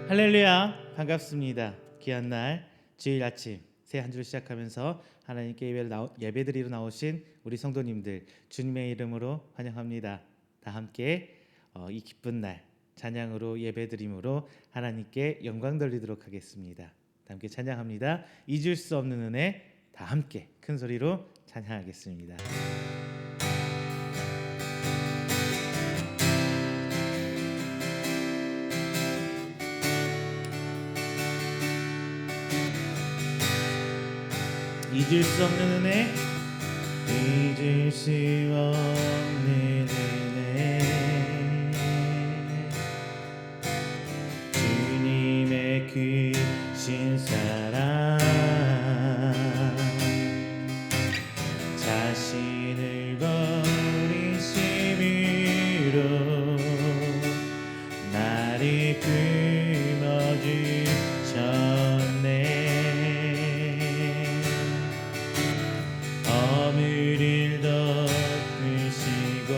할렐루야, 반갑습니다. 귀한 날 주일 아침 새 한 주를 시작하면서 하나님께 예배드리러 나오신 우리 성도님들 주님의 이름으로 환영합니다. 다 함께 이 기쁜 날 찬양으로 예배드림으로 하나님께 영광 돌리도록 하겠습니다. 다 함께 찬양합니다. 잊을 수 없는 은혜, 다 함께 큰 소리로 찬양하겠습니다. 잊을 수 없는 은혜, 잊을 수 없는 은혜, 주님의 크신 사랑, 자신을 버리심으로 나를 품어주셨네. 허물을 덮으시고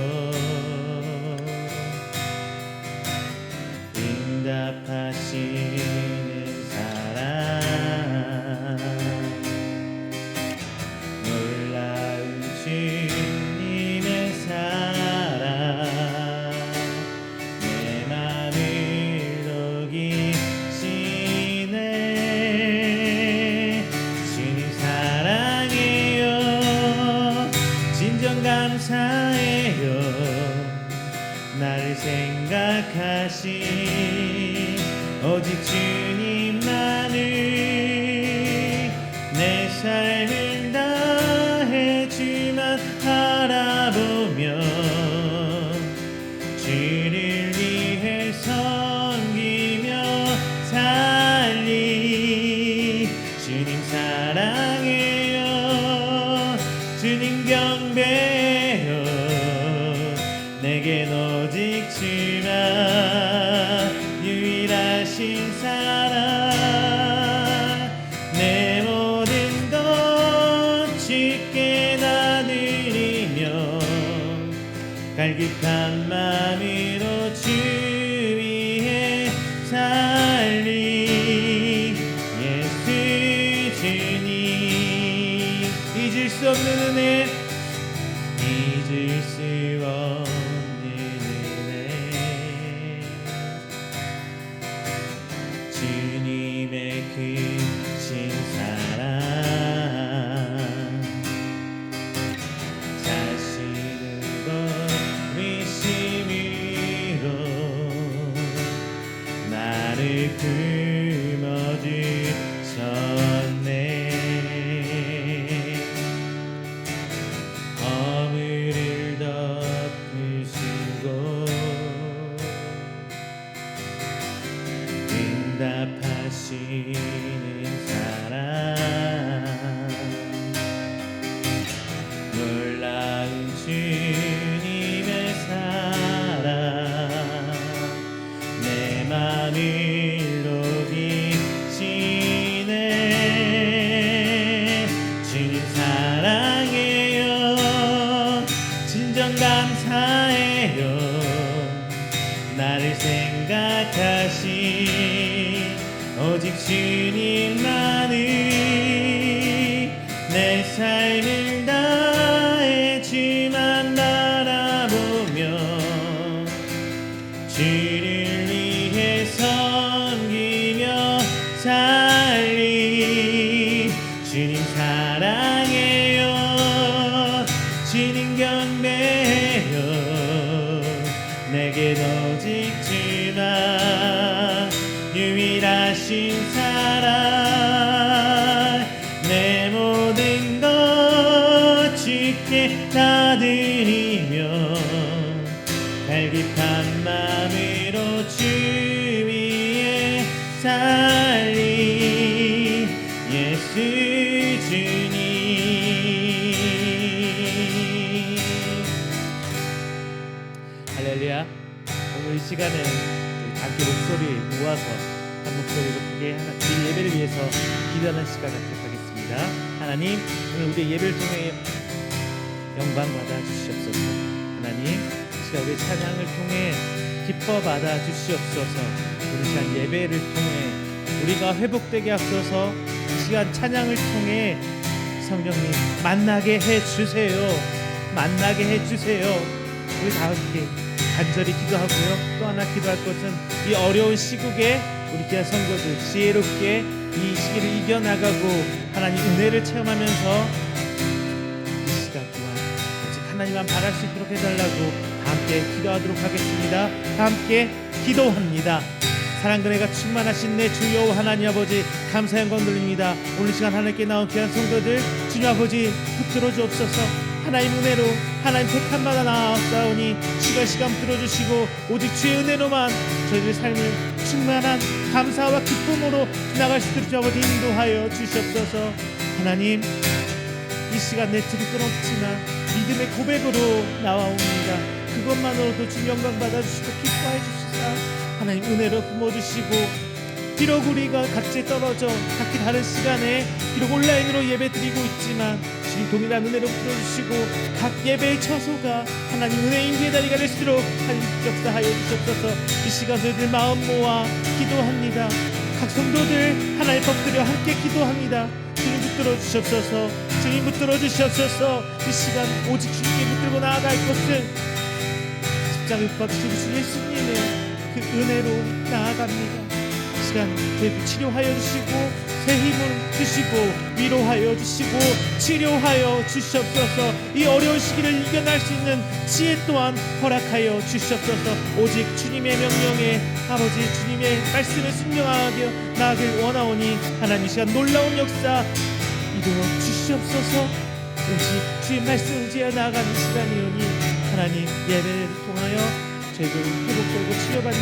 응답하시는 사랑, 놀라운 주님의 사랑, 내 맘을 녹이시네. 주님 사랑해요, 진정 감사해요. 나를 생각하신 오직 주님만을, 내 삶을 다해 주만 바라보며 주를 위해 섬기며 살리. 주님 사랑해요, 주님 경배해요. 내겐 오직 주만 유일하신 사랑, 내 모든 것 주께 다 드리며 갈급한 마음으로 주 위에 살리. 예수 주님, 잊을 수 없는 은혜, 잊을 수 없는 은혜, 주님의 크신 사랑, 자신을 버리심으로 나를 품어주셨네. 허물을 덮으시고 응답하시는 사랑, 놀라운 주님의 사랑, 내 맘을 녹이시네. 주님 사랑해요, 진정 감사해요. 나를 생각하신 오직 주님만을, 내 삶을 다해 주만 바라보며 주를 위해 섬기며 살리. 주님 사랑해요, 주님 경배해요. 내겐 오직 주만 유일하신 사랑, 내 모든 것 주께 다 드리며 갈급한 마음으로 주 위에 살리. 예수 주님, 할렐루야. 오늘 이 시간은 우리 함께 목소리 모아서 한 목소리로 크게 이 예배를 위해서 기도하는 시간 갖도록 하겠습니다. 하나님, 오늘 우리의 예배를 통해 영광 받아 주시옵소서. 하나님, 이 시간 우리의 찬양을 통해 기뻐 받아 주시옵소서. 우리 시간 예배를 통해 우리가 회복되게 앞서서 이 시간 찬양을 통해 성령님 만나게 해주세요. 만나게 해주세요. 우리 다 함께 간절히 기도하고요. 또 하나 기도할 것은 이 어려운 시국에 우리 귀한 성도들 지혜롭게 이 시기를 이겨나가고 하나님 은혜를 체험하면서 이 시간 동안 오직 하나님만 바랄 수 있도록 해달라고 다 함께 기도하도록 하겠습니다. 다 함께 기도합니다. 사랑과 은혜가 충만하신 내 주여 하나님 아버지 감사 영광 돌립니다. 오늘 시간 하나님께 나온 귀한 성도들 주님 아버지 붙들어 주옵소서. 하나님 은혜로 하나님 택함마다 나아왔사오니 시간 붙들어주시고 오직 주의 은혜로만 저희들 삶을 충만한 감사와 기쁨으로 나갈 수 있도록 주 아버지 인도하여 주시옵소서. 하나님 이 시간 내 들을 건 없지만 믿음의 고백으로 나와옵니다. 그것만으로도 주 영광 받아주시고 기뻐해 주시사 하나님 은혜로 품어주시고 비록 우리가 각지에 떨어져 각기 다른 시간에 비록 온라인으로 예배 드리고 있지만 주님 동일한 은혜로 풀어주시고 각 예배의 처소가 하나님 은혜 임재의 자리가 될 수 있도록 하나님 역사하여 주시옵소서. 이 시간 저희들 마음 모아 기도합니다. 각 성도들 하나님 엎드려 함께 기도합니다. 주님 붙들어 주시옵소서. 주님 붙들어 주시옵소서. 이 시간 오직 주님께 붙들고 나아갈 것은 십자가에 못 박히신 주 예수님의 그 은혜로 나아갑니다. 시간 저희들 치료하여 주시고 새 힘을 주시고 위로하여 주시고 치료하여 주시옵소서. 이 어려운 시기를 이겨낼 수 있는 지혜 또한 허락하여 주시옵소서. 오직 주님의 명령에 아버지 주님의 말씀에 순종하게 나아가길 원하오니 하나님 이 시간 놀라운 역사 이루어 주시옵소서. 오직 주의 말씀 의지하여 나아가는 시간이오니 하나님 예배를 통하여 저희들 회복되고 치료받는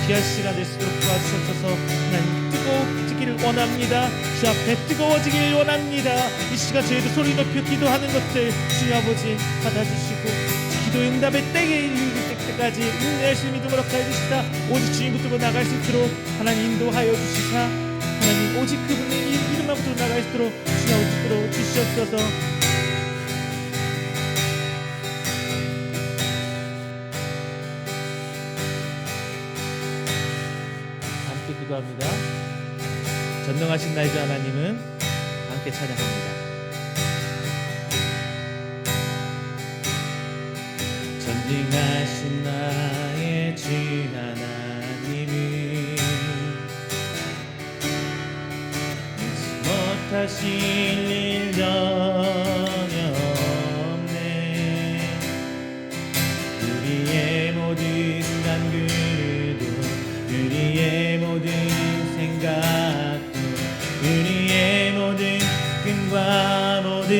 귀한 시간 될 수 있도록 도와주셔서 하나님 뜨거워지기를 원합니다. 주 앞에 뜨거워지기를 원합니다. 이 시간 저희도 소리 높여 기도하는 것들 주님 아버지 받아주시고 기도 응답의 때에 이를 때까지 인내할 수 있는 믿음으로 하여 주시다. 오직 주님 붙들고 나갈 수 있도록 하나님 인도하여 주시사 하나님 오직 그분의 이름만 붙들고 나갈 수 있도록 주님 아버지 붙들어 주시옵소서. 기도합니다. 전능하신 나의 주 하나님은 함께 찬양합니다. 전능하신 나의 주 하나님은 못하실 일 전혀 없네. 우리의 모든 간구도 우리의 모든 생각도 우리의 모든 꿈과 모든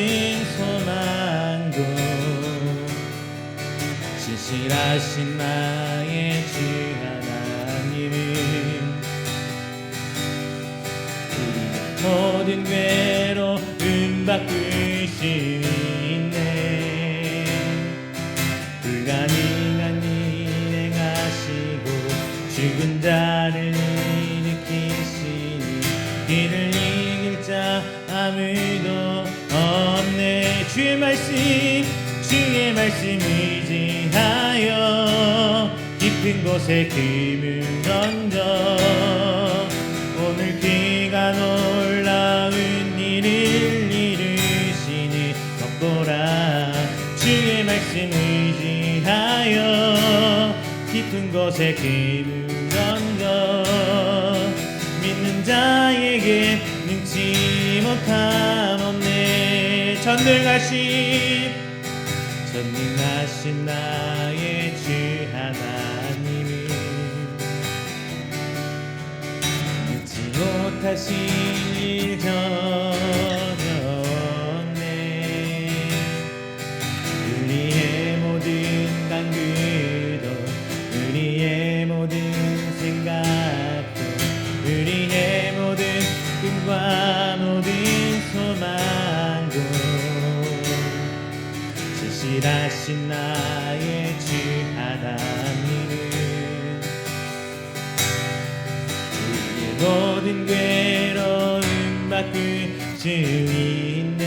소망도 신실하신 나의 주 하나님은 우리의 모든 괴로움 바꾸시네. 불가능한 일 행하시고 죽은 자를 일으키시니 이를 이길 자 아무도 없네. 주의 말씀 의지하여 깊은 곳에 금을 던져 오늘 그가 놀라운 일을 이루시니 덮보라. 주의 말씀 의지하여 깊은 곳에 금을 던져 믿는 자에게 능치 못함 없네. 전능하신 나의 주 하나님은 능치 못하실 일 전혀 없네. 우리의 모든 간구도 우리의 모든 생각도 우리의 모든 꿈과 모든 소망도 신실하신 나의 주 하나님은 우리의 모든 괴로움 바꾸시네.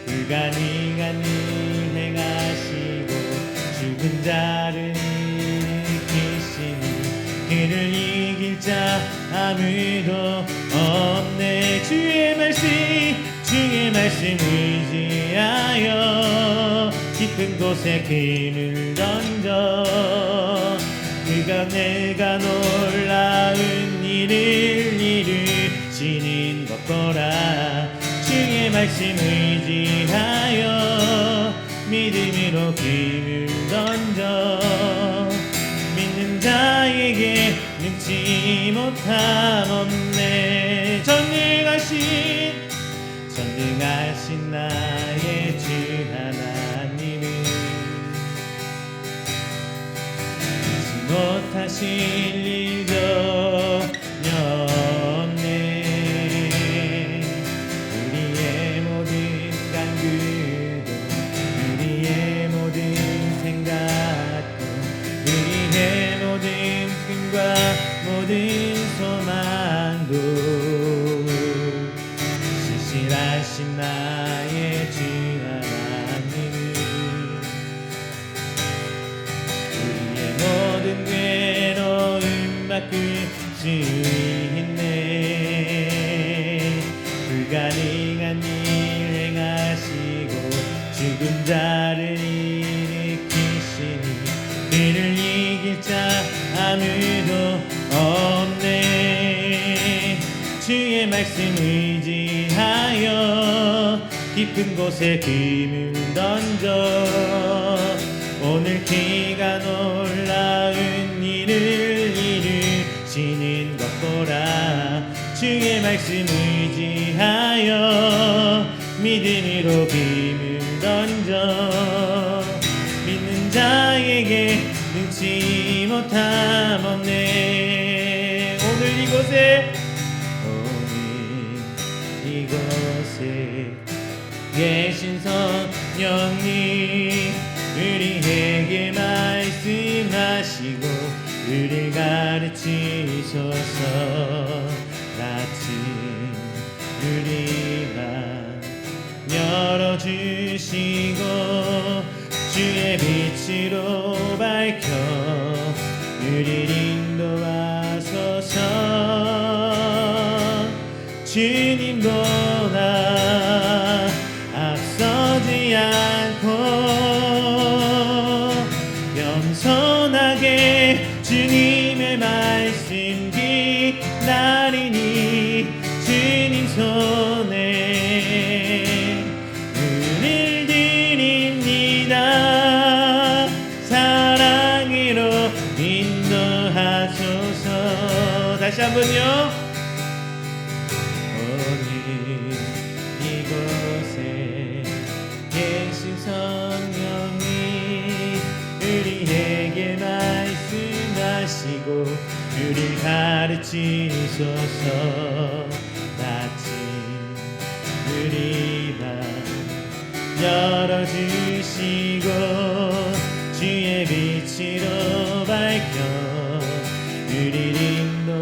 불가능한 일 행하시고 죽은 자를 자 아무도 없네. 주의 말씀 의지하여 깊은 곳에 금을 던져 그가 내가 놀라운 일을 이루시는 것 보라. 주의 말씀 의지하여 믿음으로 금을 던져 믿는 자에게 능치 못함 없네. 전능하신 나의 주 하나님은 하지 못하실 일도 없네. 우리의 모든 간구도 우리의 모든 생각도 우리의 모든 꿈과 모든 소망도 신실하신 나의 주 하나님은 우리의 모든 괴로움 바꿀 수 있네. 불가능한 일 행하시고 죽은 자를 일으키시니 그를 이길 자 아무도 없네. 주의 말씀 의지하여 깊은 곳에 금을 던져 오늘 그가 놀라운 일을 이루시는 것 보라. 주의 말씀 의지하여 믿음으로 금을 던져 믿는 자에게 능치 못함 없네. 오늘 이곳에 계신 성령님 우리에게 말씀하시고 우리를 가르치소서. 마침 우리 맘 열어주시고 주의 빛으로 밝혀 우리를 인도하소서. 주님보다 앞서지 않고 겸손하게 주님의 말씀 기다리니 주님 손에 눈을 드립니다. 사랑으로 인도하소서. 다시 한번요. 이곳에 계신 성령님 우리에게 말씀하시고 우리를 가르치소서. 마침 우리 맘 열어주시고 주의 빛으로 밝혀 우리를 인도하소서.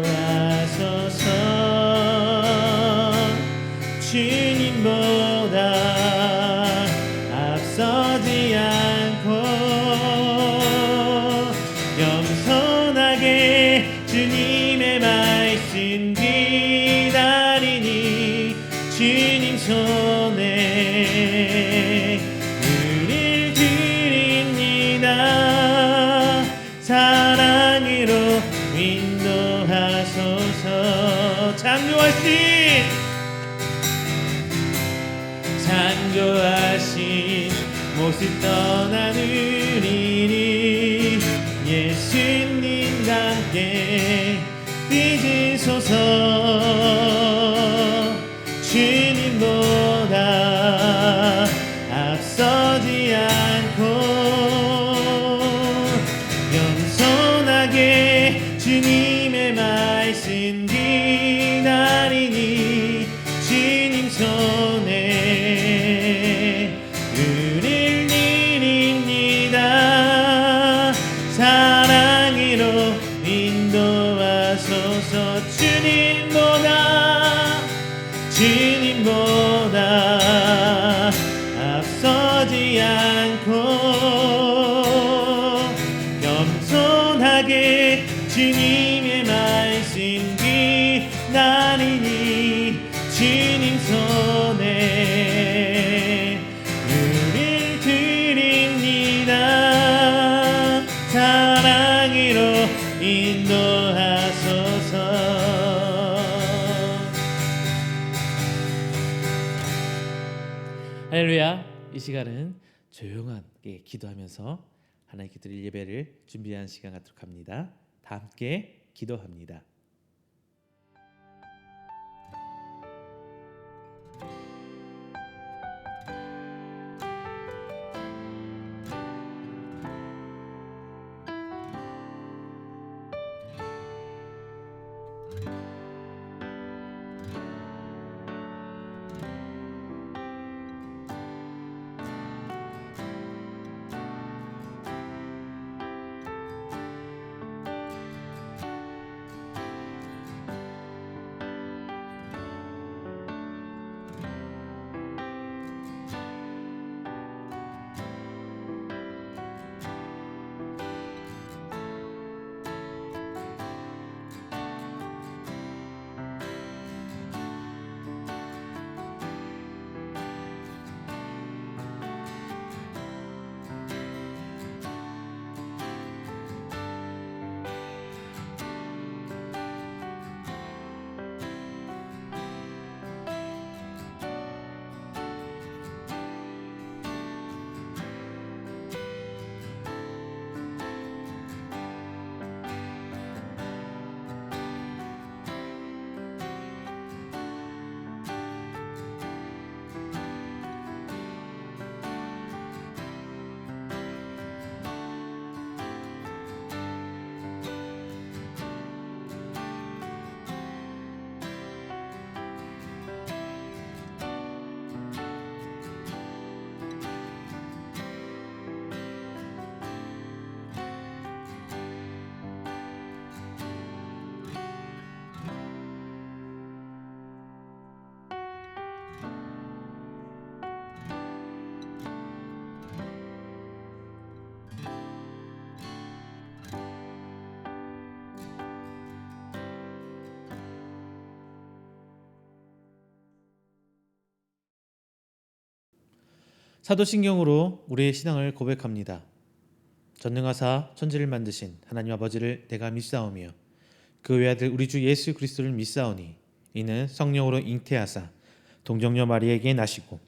주님보다 앞서지 않고 겸손하게 주님의 말씀 기다리니 주님 손에 우릴 드립니다. 사랑으로 인도하소서. 창조하신 모습 떠나느니 예수님과 함께 빚으소서. 주님보다 앞서지 않고 겸손하게 주님의 말씀 기다리니 주님 손에 우릴 드립니다. 사랑으로 인도하소서. 주님보다 앞서지 않고 겸손하게 주님의 말씀 나니니 주님 손에 우릴 드립니다. 사랑으로 인도하소서. 할렐루야. 이 시간은 조용하게 기도하면서 하나님께 드릴 예배를 준비하는 시간 갖도록 합니다. 다 함께 기도합니다. 사도신경으로 우리의 신앙을 고백합니다. 전능하사 천지를 만드신 하나님 아버지를 내가 믿사오며 그 외아들 우리 주 예수 그리스도를 믿사오니 이는 성령으로 잉태하사 동정녀 마리에게 나시고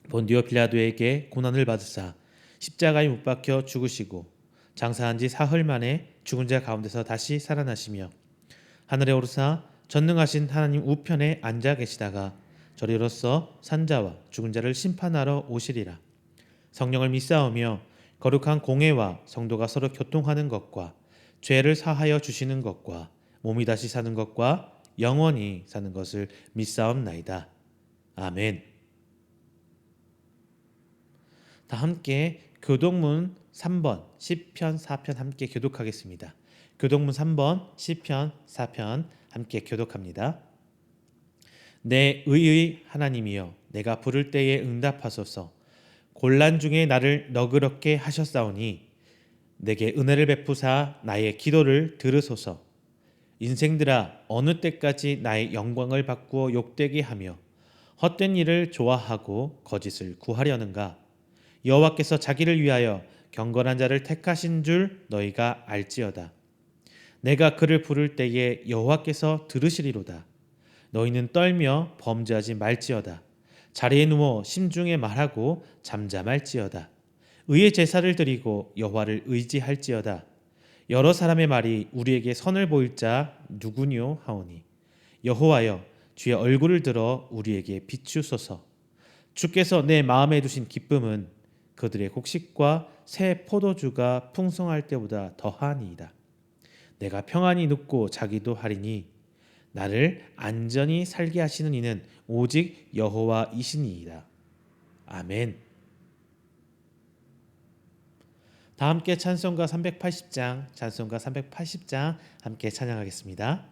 본디오 빌라도에게 고난을 받으사 십자가에 못 박혀 죽으시고 장사한 지 사흘 만에 죽은 자 가운데서 다시 살아나시며 하늘에 오르사 전능하신 하나님 우편에 앉아 계시다가 저리로서 산자와 죽은 자를 심판하러 오시리라. 성령을 믿사오며 거룩한 공회와 성도가 서로 교통하는 것과 죄를 사하여 주시는 것과 몸이 다시 사는 것과 영원히 사는 것을 믿사옵나이다. 아멘. 다 함께 교독문 3번 시편 4편 함께 교독하겠습니다. 교독문 3번 시편 4편 함께 교독합니다. 내 의의 하나님이여 내가 부를 때에 응답하소서. 곤란 중에 나를 너그럽게 하셨사오니 내게 은혜를 베푸사 나의 기도를 들으소서. 인생들아 어느 때까지 나의 영광을 바꾸어 욕되게 하며 헛된 일을 좋아하고 거짓을 구하려는가. 여호와께서 자기를 위하여 경건한 자를 택하신 줄 너희가 알지어다. 내가 그를 부를 때에 여호와께서 들으시리로다. 너희는 떨며 범죄하지 말지어다. 자리에 누워 심중에 말하고 잠잠할지어다. 의의 제사를 드리고 여호와를 의지할지어다. 여러 사람의 말이 우리에게 선을 보일 자 누구뇨 하오니 여호와여 주의 얼굴을 들어 우리에게 비추소서. 주께서 내 마음에 두신 기쁨은 그들의 곡식과 새 포도주가 풍성할 때보다 더하니이다. 내가 평안히 눕고 자기도 하리니 나를 안전히 살게 하시는 이는 오직 여호와이시니이다. 아멘. 다 함께 찬송가 380장 함께 찬양하겠습니다.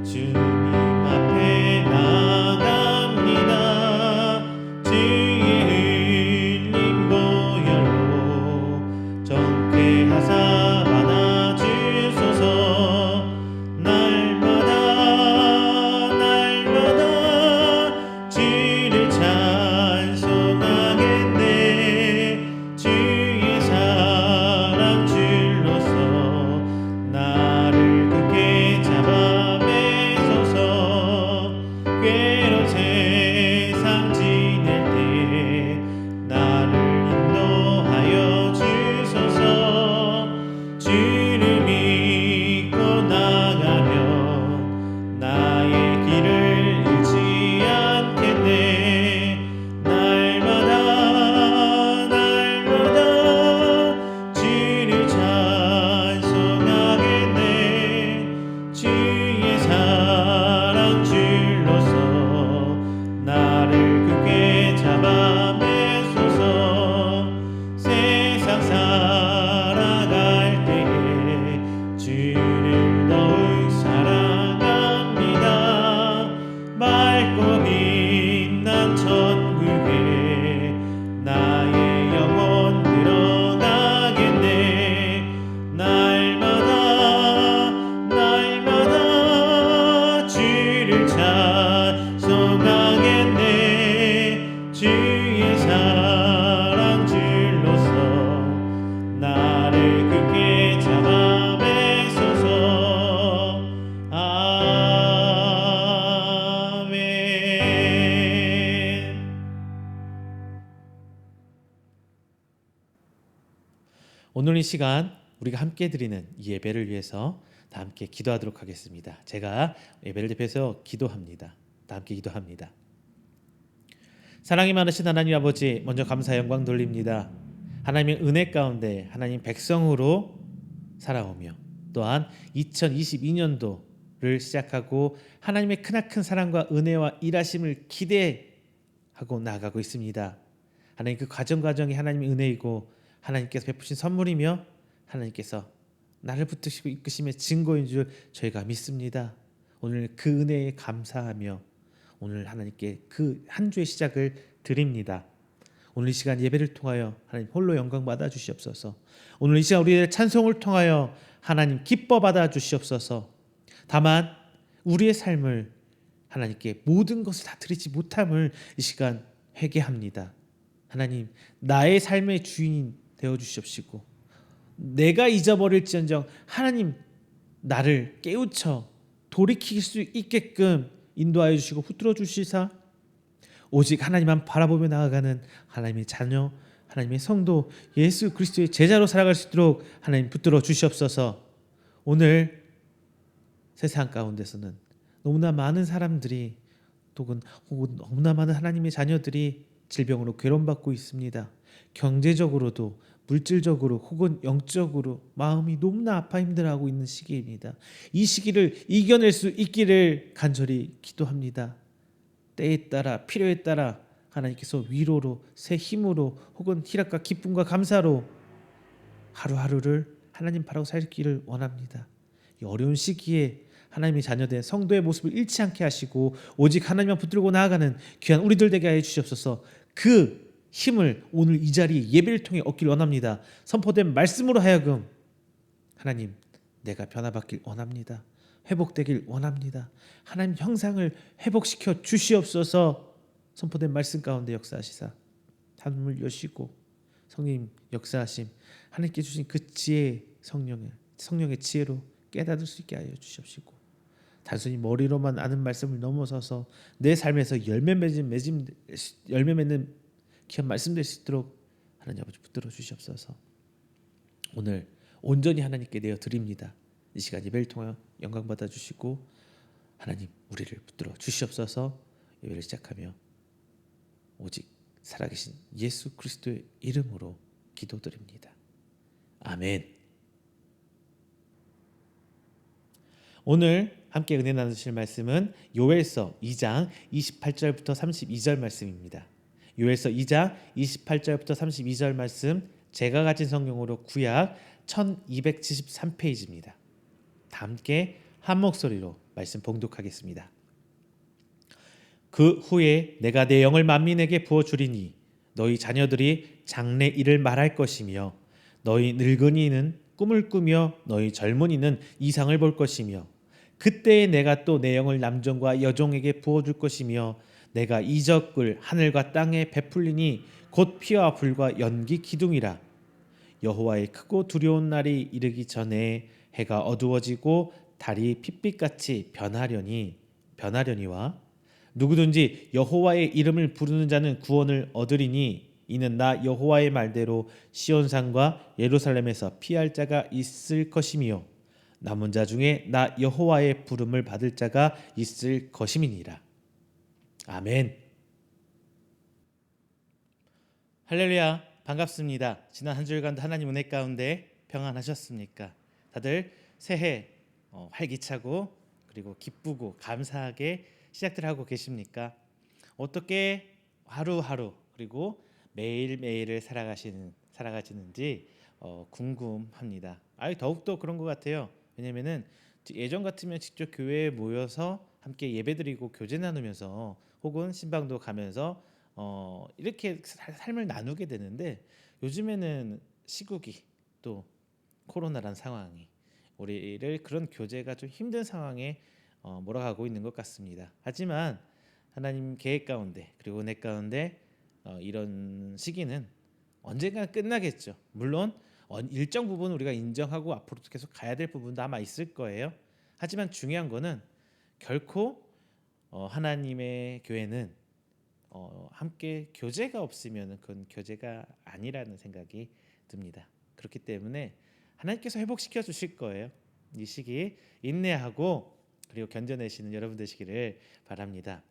주님 앞에 나갑니다. 오늘 이 시간 우리가 함께 드리는 이 예배를 위해서 다 함께 기도하도록 하겠습니다. 제가 예배를 대표해서 기도합니다. 다 함께 기도합니다. 사랑이 많으신 하나님 아버지, 먼저 감사 영광 돌립니다. 하나님의 은혜 가운데 하나님 백성으로 살아오며 또한 2022년도를 시작하고 하나님의 크나큰 사랑과 은혜와 일하심을 기대하고 나아가고 있습니다. 하나님 그 과정이 하나님의 은혜이고 하나님께서 베푸신 선물이며 하나님께서 나를 붙드시고 이끄심의 증거인 줄 저희가 믿습니다. 오늘 그 은혜에 감사하며 오늘 하나님께 그 한 주의 시작을 드립니다. 오늘 이 시간 예배를 통하여 하나님 홀로 영광 받아 주시옵소서. 오늘 이 시간 우리의 찬송을 통하여 하나님 기뻐 받아 주시옵소서. 다만 우리의 삶을 하나님께 모든 것을 다 드리지 못함을 이 시간 회개합니다. 하나님 나의 삶의 주인이 되어 주시옵시고 내가 잊어버릴지언정 하나님 나를 깨우쳐 돌이킬 수 있게끔 인도하여 주시고 붙들어 주시사 오직 하나님만 바라보며 나아가는 하나님의 자녀, 하나님의 성도, 예수 그리스도의 제자로 살아갈 수 있도록 하나님 붙들어 주시옵소서. 오늘 세상 가운데서는 너무나 많은 사람들이 혹은 너무나 많은 하나님의 자녀들이 질병으로 괴로움받고 있습니다. 경제적으로도 물질적으로 혹은 영적으로 마음이 너무나 아파 힘들어하고 있는 시기입니다. 이 시기를 이겨낼 수 있기를 간절히 기도합니다. 때에 따라 필요에 따라 하나님께서 위로로 새 힘으로 혹은 희락과 기쁨과 감사로 하루하루를 하나님 바라고 살기를 원합니다. 이 어려운 시기에 하나님의 자녀된 성도의 모습을 잃지 않게 하시고 오직 하나님만 붙들고 나아가는 귀한 우리들 되게 하여 주시옵소서. 그 힘을 오늘 이 자리 예배를 통해 얻기를 원합니다. 선포된 말씀으로 하여금 하나님 내가 변화받길 원합니다. 회복되길 원합니다. 하나님 형상을 회복시켜 주시옵소서. 선포된 말씀 가운데 역사하시사 하늘을 여시고 성령 역사하심 하나님께 주신 그 지혜 성령의 지혜로 깨닫을 수 있게 하여 주시옵시고 단순히 머리로만 아는 말씀을 넘어서서 내 삶에서 열매 맺는 귀한 말씀 될 수 있도록 하나님 아버지 붙들어 주시옵소서. 오늘 온전히 하나님께 내어 드립니다. 이 시간 예배를 통하여 영광 받아 주시고 하나님 우리를 붙들어 주시옵소서. 예배를 시작하며 오직 살아계신 예수 그리스도의 이름으로 기도드립니다. 아멘. 오늘 함께 은혜 나누실 말씀은 요엘서 2장 28절부터 32절 말씀입니다. 요엘서 2장 28절부터 32절 말씀 제가 가진 성경으로 구약 1273페이지입니다. 다 함께 한 목소리로 말씀 봉독하겠습니다. 그 후에 내가 내 영을 만민에게 부어주리니 너희 자녀들이 장래 일을 말할 것이며 너희 늙은이는 꿈을 꾸며 너희 젊은이는 이상을 볼 것이며 그때에 내가 또 내 영을 남종과 여종에게 부어줄 것이며 내가 이적을 하늘과 땅에 베풀리니 곧 피와 불과 연기 기둥이라. 여호와의 크고 두려운 날이 이르기 전에 해가 어두워지고 달이 핏빛같이 변하려니와 누구든지 여호와의 이름을 부르는 자는 구원을 얻으리니 이는 나 여호와의 말대로 시온산과 예루살렘에서 피할 자가 있을 것이며 남은 자 중에 나 여호와의 부름을 받을 자가 있을 것임이니라. 아멘. 할렐루야. 반갑습니다. 지난 한 주일간도 하나님 은혜 가운데 평안하셨습니까? 다들 새해 활기차고 그리고 기쁘고 감사하게 시작들 하고 계십니까? 어떻게 하루하루 그리고 매일매일을 살아가시는지 궁금합니다. 더욱더 그런 것 같아요. 왜냐면은 예전 같으면 직접 교회에 모여서 함께 예배드리고 교제 나누면서 혹은 신방도 가면서 이렇게 삶을 나누게 되는데 요즘에는 시국이 또 코로나란 상황이 우리를 그런 교제가 좀 힘든 상황에 몰아가고 있는 것 같습니다. 하지만 하나님 계획 가운데 그리고 은혜 가운데 이런 시기는 언젠가 끝나겠죠. 물론 일정 부분 우리가 인정하고 앞으로 계속 가야 될 부분도 아마 있을 거예요. 하지만 중요한 거는 결코 하나님의 교회는 함께 교제가 없으면 그건 교제가 아니라는 생각이 듭니다. 그렇기 때문에 하나님께서 회복시켜 주실 거예요. 이 시기 인내하고 그리고 견뎌내시는 여러분 되시기를 바랍니다.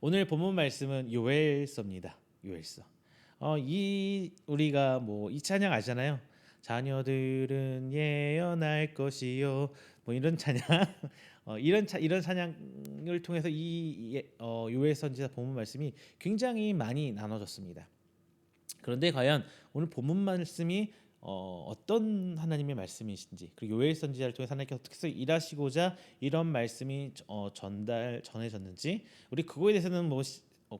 오늘 본문 말씀은 요엘서입니다. 요엘서. 이 우리가 뭐 이 찬양 아시잖아요. 자녀들은 예언할 것이요. 뭐 이런 찬양, 이런 찬양을 통해서 요엘 선지자 본문 말씀이 굉장히 많이 나눠졌습니다. 그런데 과연 오늘 본문 말씀이 어떤 하나님의 말씀이신지, 그리고 요엘 선지자를 통해 하나님께서 어떻게 일하시고자 이런 말씀이 전해졌는지, 우리 그거에 대해서는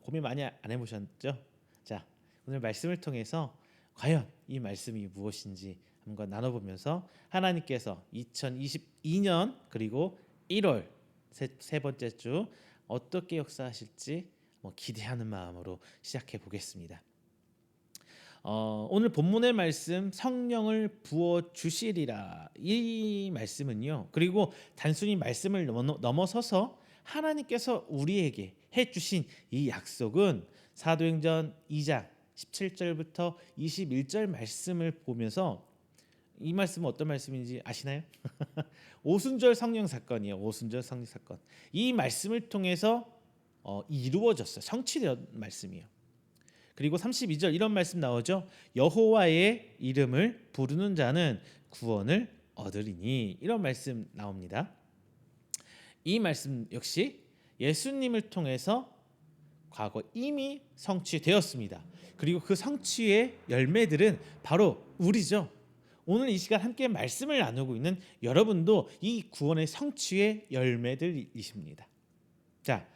고민 많이 안 해보셨죠? 자, 오늘 말씀을 통해서 과연 이 말씀이 무엇인지 한번 나눠보면서 하나님께서 2022년 그리고 1월 세 번째 주 어떻게 역사하실지 기대하는 마음으로 시작해 보겠습니다. 오늘 본문의 말씀 성령을 부어 주시리라, 이 말씀은요, 그리고 단순히 말씀을 넘어서서 하나님께서 우리에게 해주신 이 약속은 사도행전 2장 17절부터 21절 말씀을 보면서 이 말씀은 어떤 말씀인지 아시나요? 오순절 성령 사건이에요. 오순절 성령 사건. 이 말씀을 통해서 이루어졌어요. 성취된 말씀이에요. 그리고 32절 이런 말씀 나오죠. 여호와의 이름을 부르는 자는 구원을 얻으리니, 이런 말씀 나옵니다. 이 말씀 역시 예수님을 통해서 과거 이미 성취되었습니다. 그리고 그 성취의 열매들은 바로 우리죠. 오늘 이 시간 함께 말씀을 나누고 있는 여러분도 이 구원의 성취의 열매들이십니다. 자,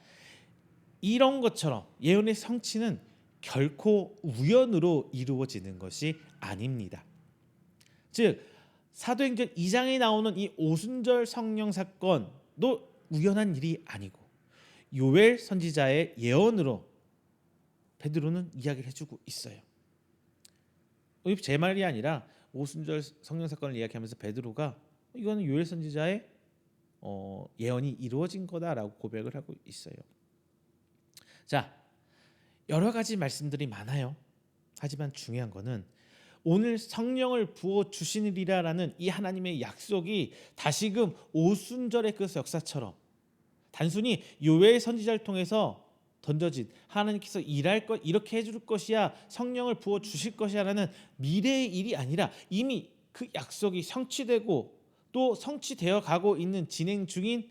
이런 것처럼 예언의 성취는 결코 우연으로 이루어지는 것이 아닙니다. 즉 사도행전 2장에 나오는 이 오순절 성령 사건도 우연한 일이 아니고 요엘 선지자의 예언으로 베드로는 이야기를 해주고 있어요. 제 말이 아니라 오순절 성령 사건을 이야기하면서 베드로가 이거는 요엘 선지자의 예언이 이루어진 거다라고 고백을 하고 있어요. 자, 여러 가지 말씀들이 많아요. 하지만 중요한 거는 오늘 성령을 부어 주시리라라는 이 하나님의 약속이 다시금 오순절의 그 역사처럼 단순히 요엘 선지자를 통해서 던져진 하나님께서 일할 것 이렇게 해줄 것이야, 성령을 부어 주실 것이야라는 미래의 일이 아니라 이미 그 약속이 성취되고 또 성취되어 가고 있는 진행 중인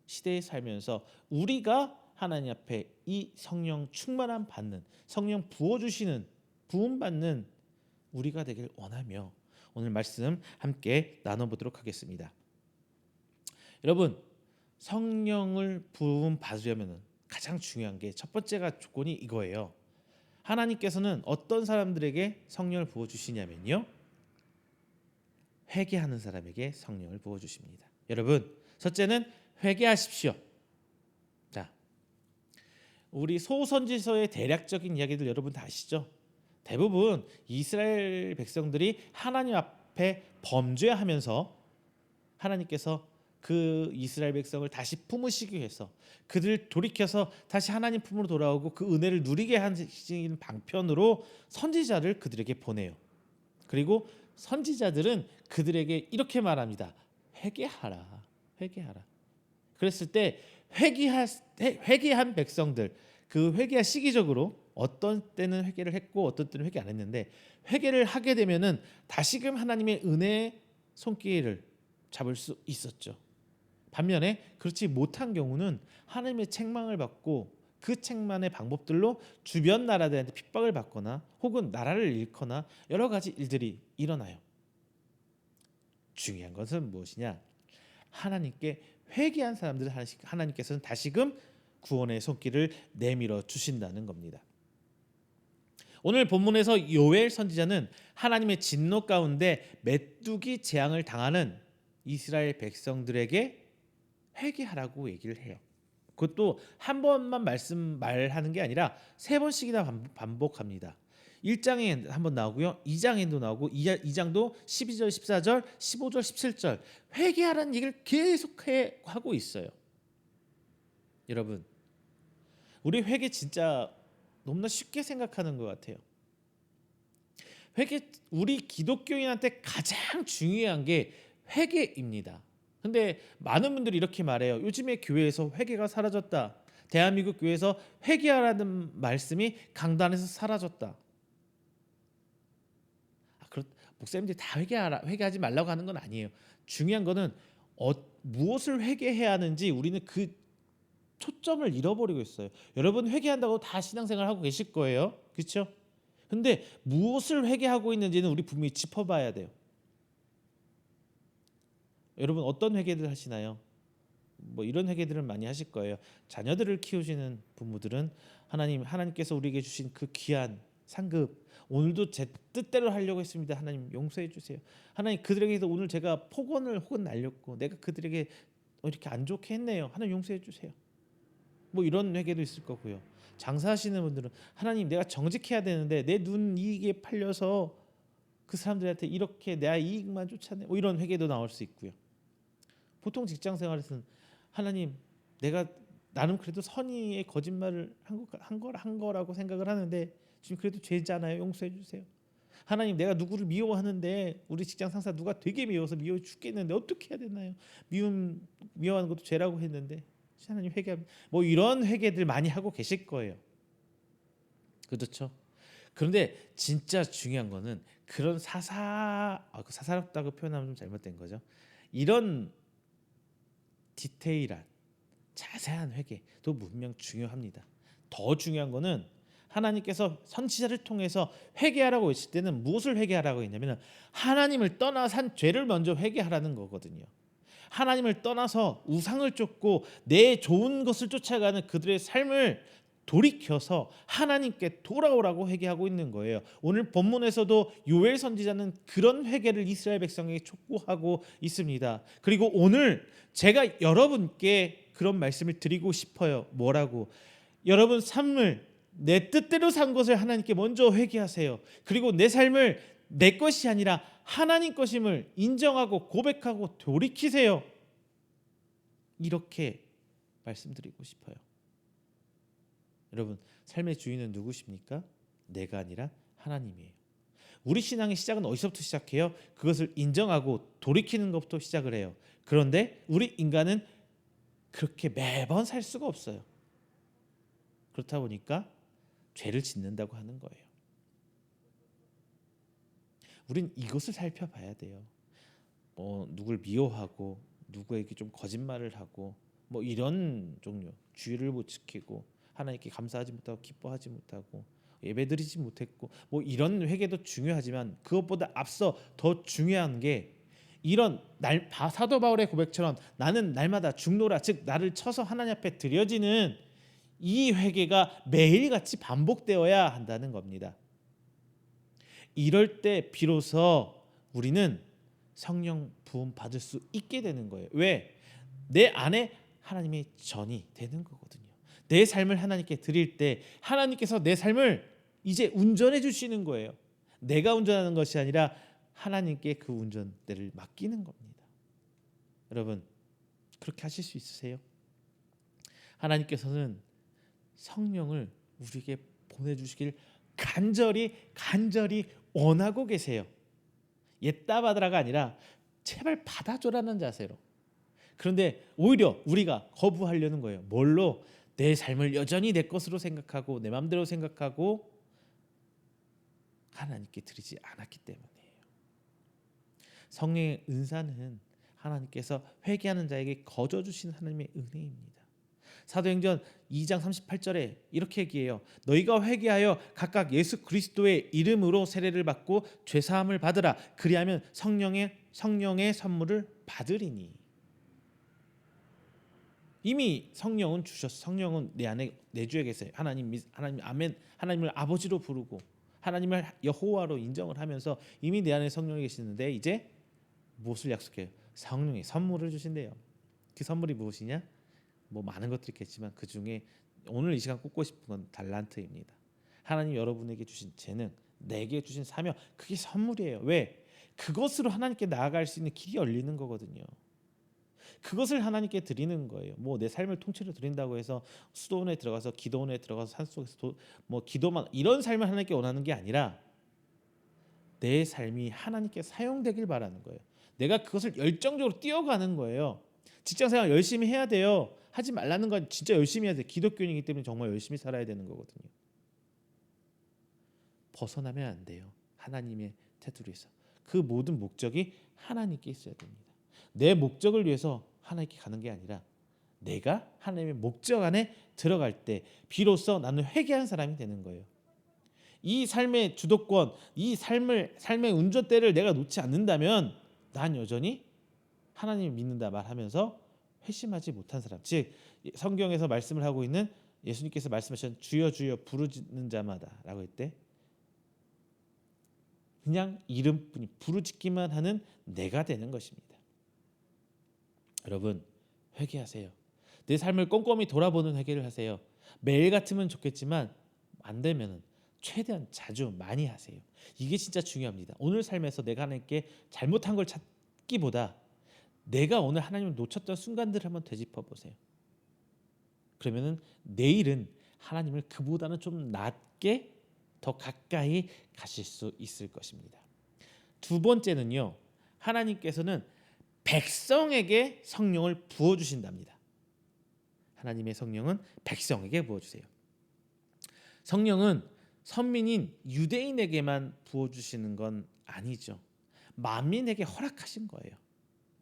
시대에 살면서 우리가 하나님 앞에 이 성령 충만함 받는, 성령 부어주시는, 부음 받는 우리가 되길 원하며 오늘 말씀 함께 나눠보도록 하겠습니다. 여러분, 성령을 부음 받으려면 가장 중요한 게 첫 번째가 조건이 이거예요. 하나님께서는 어떤 사람들에게 성령을 부어주시냐면요, 회개하는 사람에게 성령을 부어주십니다. 여러분, 첫째는 회개하십시오. 자, 우리 소선지서의 대략적인 이야기들 여러분 다 아시죠? 대부분 이스라엘 백성들이 하나님 앞에 범죄하면서 하나님께서 그 이스라엘 백성을 다시 품으시기 위해서 그들을 돌이켜서 다시 하나님 품으로 돌아오고 그 은혜를 누리게 하시는 방편으로 선지자를 그들에게 보내요. 그리고 선지자들은 그들에게 이렇게 말합니다. 회개하라, 회개하라. 그랬을 때 회개한 백성들, 그 회개가 시기적으로 어떤 때는 회개를 했고 어떤 때는 회개 안 했는데, 회개를 하게 되면은 다시금 하나님의 은혜의 손길을 잡을 수 있었죠. 반면에 그렇지 못한 경우는 하나님의 책망을 받고 그 책망의 방법들로 주변 나라들한테 핍박을 받거나 혹은 나라를 잃거나 여러 가지 일들이 일어나요. 중요한 것은 무엇이냐? 하나님께 회개한 사람들을 하나님께서는 다시금 구원의 손길을 내밀어 주신다는 겁니다. 오늘 본문에서 요엘 선지자는 하나님의 진노 가운데 메뚜기 재앙을 당하는 이스라엘 백성들에게 회개하라고 얘기를 해요. 그것도 한 번만 말하는 게 아니라 세 번씩이나 반복합니다. 1장에 한번 나오고요, 2장에도 나오고 2장도 12절, 14절, 15절, 17절 회개하라는 얘기를 계속해 하고 있어요. 여러분, 우리 회개 진짜 너무나 쉽게 생각하는 것 같아요. 우리 기독교인한테 가장 중요한 게 회개입니다. 근데 많은 분들이 이렇게 말해요. 요즘에 교회에서 회개가 사라졌다. 대한민국 교회에서 회개하라는 말씀이 강단에서 사라졌다. 목사님들이 다 회개하지 말라고 하는 건 아니에요. 중요한 거는 무엇을 회개해야 하는지 우리는 그 초점을 잃어버리고 있어요. 여러분 회개한다고 다 신앙생활 하고 계실 거예요. 그렇죠? 근데 무엇을 회개하고 있는지는 우리 분명히 짚어봐야 돼요. 여러분 어떤 회개들 하시나요? 뭐 이런 회개들을 많이 하실 거예요. 자녀들을 키우시는 부모들은 하나님께서 우리에게 주신 그 귀한 상급, 오늘도 제 뜻대로 하려고 했습니다. 하나님 용서해 주세요. 하나님 그들에게서 오늘 제가 폭언을 혹은 날렸고 내가 그들에게 이렇게 안 좋게 했네요. 하나님 용서해 주세요. 뭐 이런 회개도 있을 거고요. 장사하시는 분들은 하나님 내가 정직해야 되는데 내 눈 이익에 팔려서 그 사람들한테 이렇게 내 이익만 쫓아내. 뭐 이런 회개도 나올 수 있고요. 보통 직장 생활에서는 하나님 내가 나름 그래도 선의의 거짓말을 한 거라고 생각을 하는데 지금 그래도 죄잖아요. 용서해 주세요. 하나님 내가 누구를 미워하는데 우리 직장 상사 누가 되게 미워서 미워 죽겠는데 어떻게 해야 되나요? 미워하는 것도 죄라고 했는데 하나님 회개합니다. 뭐 이런 회개들 많이 하고 계실 거예요. 그렇죠? 그런데 진짜 중요한 거는 그런 사사롭다고 표현하면 좀 잘못된 거죠. 이런 디테일한 자세한 회개도 분명 중요합니다. 더 중요한 거는 하나님께서 선지자를 통해서 회개하라고 했을 때는 무엇을 회개하라고 했냐면 하나님을 떠나 산 죄를 먼저 회개하라는 거거든요. 하나님을 떠나서 우상을 쫓고 내 좋은 것을 쫓아가는 그들의 삶을 돌이켜서 하나님께 돌아오라고 회개하고 있는 거예요. 오늘 본문에서도 요엘 선지자는 그런 회개를 이스라엘 백성에게 촉구하고 있습니다. 그리고 오늘 제가 여러분께 그런 말씀을 드리고 싶어요. 뭐라고? 여러분 삶을 내 뜻대로 산 것을 하나님께 먼저 회개하세요. 그리고 내 삶을 내 것이 아니라 하나님 것임을 인정하고 고백하고 돌이키세요. 이렇게 말씀드리고 싶어요. 여러분 삶의 주인은 누구십니까? 내가 아니라 하나님이에요. 우리 신앙의 시작은 어디서부터 시작해요? 그것을 인정하고 돌이키는 것부터 시작을 해요. 그런데 우리 인간은 그렇게 매번 살 수가 없어요. 그렇다 보니까 죄를 짓는다고 하는 거예요. 우린 이것을 살펴봐야 돼요. 누굴 미워하고 누구에게 좀 거짓말을 하고 뭐 이런 종류, 주의를 못 지키고 하나님께 감사하지 못하고 기뻐하지 못하고 예배드리지 못했고 뭐 이런 회개도 중요하지만 그것보다 앞서 더 중요한 게 이런 사도 바울의 고백처럼 나는 날마다 죽노라, 즉 나를 쳐서 하나님 앞에 드려지는 이 회개가 매일같이 반복되어야 한다는 겁니다. 이럴 때 비로소 우리는 성령 부음 받을 수 있게 되는 거예요. 왜? 내 안에 하나님의 전이 되는 거거든요. 내 삶을 하나님께 드릴 때 하나님께서 내 삶을 이제 운전해 주시는 거예요. 내가 운전하는 것이 아니라 하나님께 그 운전대를 맡기는 겁니다. 여러분 그렇게 하실 수 있으세요? 하나님께서는 성령을 우리에게 보내주시길 간절히 원하고 계세요. 옛다 받으라가 아니라 제발 받아줘라는 자세로. 그런데 오히려 우리가 거부하려는 거예요. 뭘로? 내 삶을 여전히 내 것으로 생각하고 내 마음대로 생각하고 하나님께 드리지 않았기 때문이에요. 성령의 은사는 하나님께서 회개하는 자에게 거저 주신 하나님의 은혜입니다. 사도행전 2장 38절에 이렇게 얘기해요. 너희가 회개하여 각각 예수 그리스도의 이름으로 세례를 받고 죄 사함을 받으라. 그리하면 성령의 선물을 받으리니. 이미 성령은 주셨어. 성령은 내 안에 내주에 계세요. 하나님 아멘. 하나님을 아버지로 부르고 하나님을 여호와로 인정을 하면서 이미 내 안에 성령이 계시는데 이제 무엇을 약속해요? 성령이 선물을 주신대요. 그 선물이 무엇이냐? 뭐 많은 것들이 있겠지만 그 중에 오늘 이 시간 꼽고 싶은 건 달란트입니다. 하나님 여러분에게 주신 재능, 내게 주신 사명, 그게 선물이에요. 왜? 그것으로 하나님께 나아갈 수 있는 길이 열리는 거거든요. 그것을 하나님께 드리는 거예요. 뭐 내 삶을 통째로 드린다고 해서 수도원에 들어가서 기도원에 들어가서 산속에서 뭐 기도만 이런 삶을 하나님께 원하는 게 아니라 내 삶이 하나님께 사용되길 바라는 거예요. 내가 그것을 열정적으로 뛰어가는 거예요. 직장생활 열심히 해야 돼요. 하지 말라는 건 진짜 열심히 해야 돼. 기독교인이기 때문에 정말 열심히 살아야 되는 거거든요. 벗어나면 안 돼요. 하나님의 테두리에서. 그 모든 목적이 하나님께 있어야 됩니다. 내 목적을 위해서 하나님께 가는 게 아니라 내가 하나님의 목적 안에 들어갈 때 비로소 나는 회개한 사람이 되는 거예요. 이 삶의 주도권, 이 삶의 운전대를 내가 놓지 않는다면 난 여전히 하나님을 믿는다 말하면서 회심하지 못한 사람. 즉 성경에서 말씀을 하고 있는 예수님께서 말씀하신 주여 주여 부르짖는 자마다라고 했대. 그냥 이름뿐이 부르짖기만 하는 내가 되는 것입니다. 여러분 회개하세요. 내 삶을 꼼꼼히 돌아보는 회개를 하세요. 매일 같으면 좋겠지만 안 되면은 최대한 자주 많이 하세요. 이게 진짜 중요합니다. 오늘 삶에서 내가 하나님께 잘못한 걸 찾기보다 내가 오늘 하나님을 놓쳤던 순간들을 한번 되짚어 보세요. 그러면은 내일은 하나님을 그보다는 좀 낮게 더 가까이 가실 수 있을 것입니다. 두 번째는요. 하나님께서는 백성에게 성령을 부어 주신답니다. 하나님의 성령은 백성에게 부어 주세요. 성령은 선민인 유대인에게만 부어 주시는 건 아니죠. 만민에게 허락하신 거예요.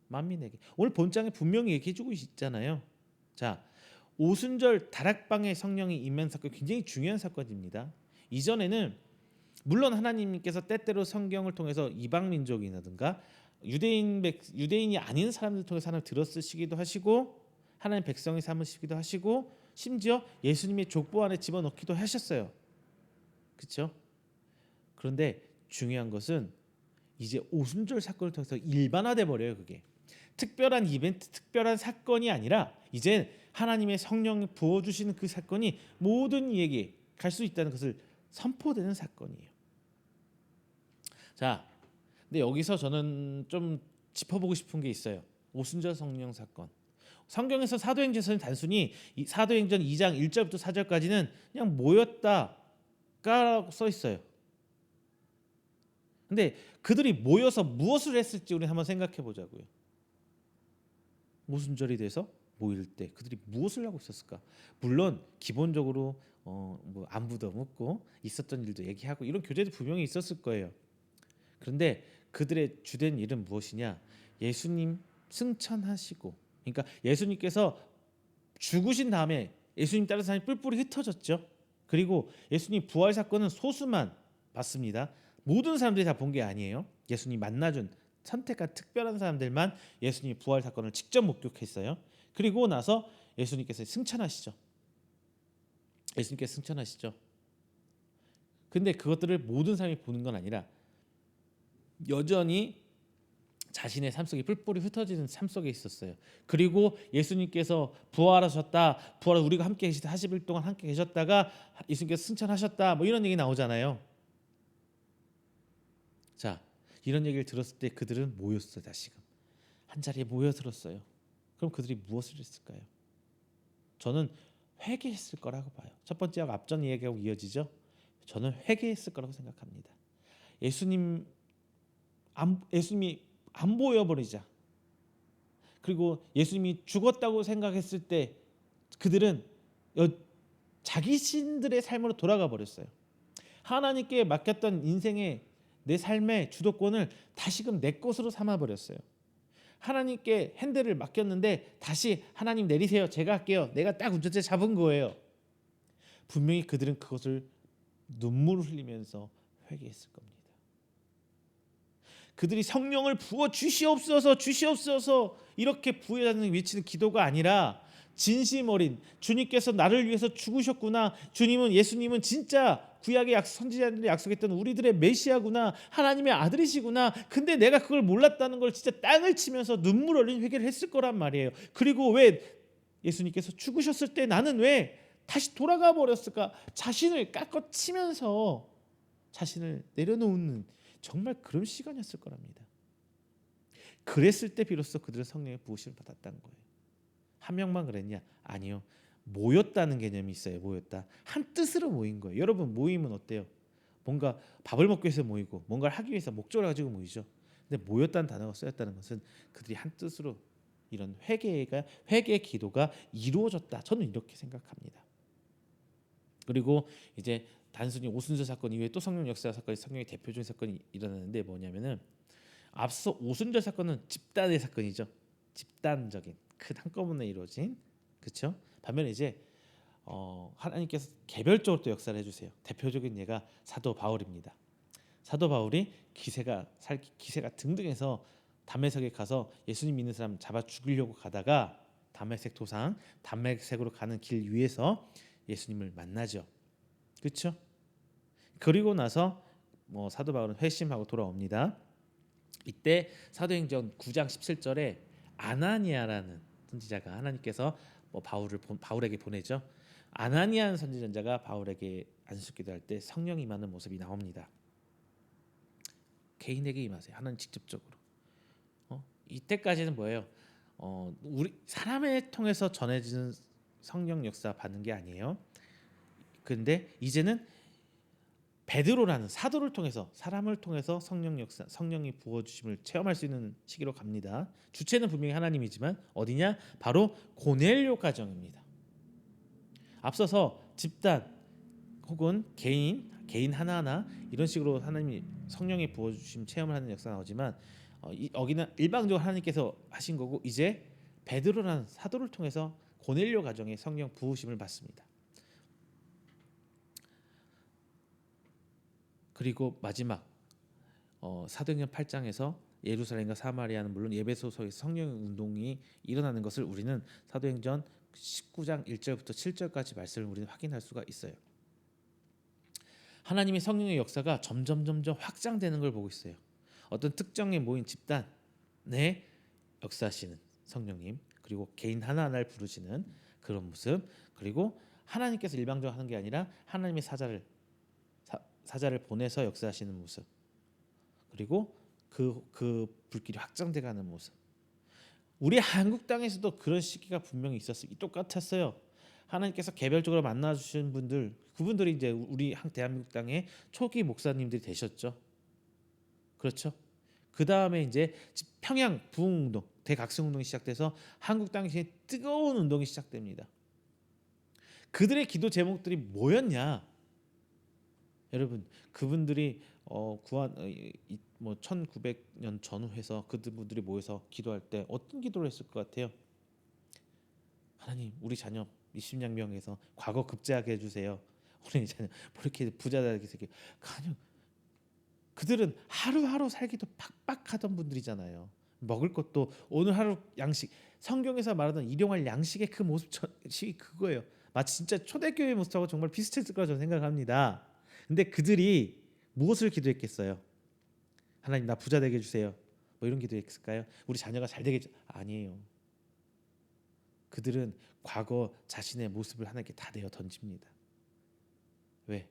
만민에게. 오늘 본장에 분명히 얘기해 주고 있잖아요. 자, 오순절 다락방의 성령이 임한 사건 굉장히 중요한 사건입니다. 이전에는 물론 하나님께서 때때로 성경을 통해서 이방 민족이라든가 유대인이 아닌 사람들 통해서 하나님 들어쓰시기도 하시고 하나님 백성이 삼으시기도 하시고 심지어 예수님의 족보 안에 집어넣기도 하셨어요. 그렇죠? 그런데 중요한 것은 이제 오순절 사건을 통해서 일반화돼 버려요. 그게 특별한 이벤트, 특별한 사건이 아니라 이제 하나님의 성령이 부어주시는 그 사건이 모든 이에게 갈 수 있다는 것을 선포되는 사건이에요. 자, 근데 여기서 저는 좀 짚어보고 싶은 게 있어요. 오순절 성령 사건. 성경에서 사도행전에서는 단순히 사도행전 2장 1절부터 4절까지는 그냥 모였다가 써 있어요. 근데 그들이 모여서 무엇을 했을지 우리 한번 생각해 보자고요. 오순절이 돼서 모일 때 그들이 무엇을 하고 있었을까? 물론 기본적으로 뭐 안부도 묻고 있었던 일도 얘기하고 이런 교제도 분명히 있었을 거예요. 그런데 그들의 주된 일은 무엇이냐? 예수님 승천하시고, 그러니까 예수님께서 죽으신 다음에 예수님 따라서 사람이 뿔뿔이 흩어졌죠. 그리고 예수님 부활 사건은 소수만 봤습니다. 모든 사람들이 다 본 게 아니에요. 예수님 만나준 선택한 특별한 사람들만 예수님 부활 사건을 직접 목격했어요. 그리고 나서 예수님께서 승천하시죠. 예수님께서 승천하시죠. 근데 그것들을 모든 사람이 보는 건 아니라 여전히 자신의 삶 속에 뿔뿔이 흩어지는 삶 속에 있었어요. 그리고 예수님께서 부활하셨다. 부활 우리가 함께 계시다. 40일 동안 함께 계셨다가 예수님께서 승천하셨다. 뭐 이런 얘기 나오잖아요. 자, 이런 얘기를 들었을 때 그들은 모였어요. 다시금 한 자리에 모여 들었어요. 그럼 그들이 무엇을 했을까요? 저는 회개했을 거라고 봐요. 첫 번째하고 앞전 이야기하고 이어지죠. 저는 회개했을 거라고 생각합니다. 예수님이 안 보여버리자. 그리고 예수님이 죽었다고 생각했을 때 그들은 자기 신들의 삶으로 돌아가 버렸어요. 하나님께 맡겼던 인생의 내 삶의 주도권을 다시금 내 것으로 삼아 버렸어요. 하나님께 핸들을 맡겼는데 다시 하나님 내리세요. 제가 할게요. 내가 딱 운전대 잡은 거예요. 분명히 그들은 그것을 눈물을 흘리면서 회개했을 겁니다. 그들이 성령을 부어 주시옵소서 이렇게 부여하는 외치는 기도가 아니라 진심 어린 주님께서 나를 위해서 죽으셨구나. 예수님은 진짜 구약의 선지자들이 약속했던 우리들의 메시아구나. 하나님의 아들이시구나. 근데 내가 그걸 몰랐다는 걸 진짜 땅을 치면서 눈물 흘린 회개를 했을 거란 말이에요. 그리고 왜 예수님께서 죽으셨을 때 나는 왜 다시 돌아가 버렸을까? 자신을 깎아치면서 자신을 내려놓는 정말 그런 시간이었을 거랍니다. 그랬을 때 비로소 그들은 성령의 부으심을 받았다는 거예요. 한 명만 그랬냐? 아니요. 모였다는 개념이 있어요. 모였다. 한 뜻으로 모인 거예요. 여러분 모임은 어때요? 뭔가 밥을 먹기 위해서 모이고 뭔가를 하기 위해서 목적을 가지고 모이죠. 근데 모였다는 단어가 쓰였다는 것은 그들이 한 뜻으로 이런 회개 기도가 이루어졌다. 저는 이렇게 생각합니다. 그리고 이제 단순히 오순절 사건 이외에 또 성령 역사 사건이 성령의 대표적인 사건이 일어나는데 뭐냐면은 앞서 오순절 사건은 집단의 사건이죠. 집단적인 큰 한꺼번에 이루어진 그렇죠. 반면에 이제 하나님께서 개별적으로 또 역사를 해주세요. 대표적인 예가 사도 바울입니다. 사도 바울이 기세가 등등해서 담메색에 가서 예수님 믿는 사람 잡아 죽이려고 가다가 담메색 도상 담메색으로 가는 길 위에서 예수님을 만나죠. 그렇죠? 그리고 나서 사도 바울은 회심하고 돌아옵니다. 이때 사도행전 9장 17절에 아나니아라는 선지자가 하나님께서 바울에게 보내죠. 아나니아는 선지자가 바울에게 안수기도할 때 성령이 임하는 모습이 나옵니다. 개인에게 임하세요. 하나님 직접적으로. 이때까지는 뭐예요? 우리 사람을 통해서 전해지는 성령 역사 받는 게 아니에요. 그런데 이제는 베드로라는 사도를 통해서 사람을 통해서 성령 역사, 성령이 부어 주심을 체험할 수 있는 시기로 갑니다. 주체는 분명히 하나님이지만 어디냐? 바로 고넬료 가정입니다. 앞서서 집단 혹은 개인 하나하나 이런 식으로 하나님이 성령의 부어 주심 체험을 하는 역사가 나오지만 여기는 일방적으로 하나님께서 하신 거고 이제 베드로라는 사도를 통해서 고넬료 가정의 성령 부으심을 받습니다. 그리고 마지막 사도행전 8장에서 예루살렘과 사마리아는 물론 에베소서의 성령 운동이 일어나는 것을 우리는 사도행전 19장 1절부터 7절까지 말씀을 우리는 확인할 수가 있어요. 하나님의 성령의 역사가 점점 확장되는 걸 보고 있어요. 어떤 특정에 모인 집단에 역사하시는 성령님, 그리고 개인 하나하나를 부르시는 그런 모습, 그리고 하나님께서 일방적으로 하는 게 아니라 하나님의 사자를 보내서 역사하시는 모습, 그리고 그 불길이 확장돼가는 모습. 우리 한국 땅에서도 그런 시기가 분명히 있었어요. 똑같았어요. 하나님께서 개별적으로 만나 주신 분들, 그분들이 이제 우리 대한민국 땅의 초기 목사님들이 되셨죠. 그렇죠? 그 다음에 이제 평양 부흥운동, 대각성운동이 시작돼서 한국 땅에 뜨거운 운동이 시작됩니다. 그들의 기도 제목들이 뭐였냐? 여러분, 그분들이 1900년 전후해서 그분들이 모여서 기도할 때 어떤 기도를 했을 것 같아요? 하나님, 우리 자녀 20명 명에서 과거 급제하게 해주세요. 우리 자녀 뭐 이렇게 부자 되게 생겨. 아니요. 그들은 하루하루 살기도 팍팍하던 분들이잖아요. 먹을 것도 오늘 하루 양식, 성경에서 말하던 일용할 양식의 그 모습이 그거예요. 마치 진짜 초대교회 모습하고 정말 비슷했을 거라 저는 생각합니다. 근데 그들이 무엇을 기도했겠어요? 하나님 나 부자 되게 해주세요. 뭐 이런 기도했을까요? 우리 자녀가 잘 되게 아니에요. 그들은 과거 자신의 모습을 하나님께 다 내어 던집니다. 왜?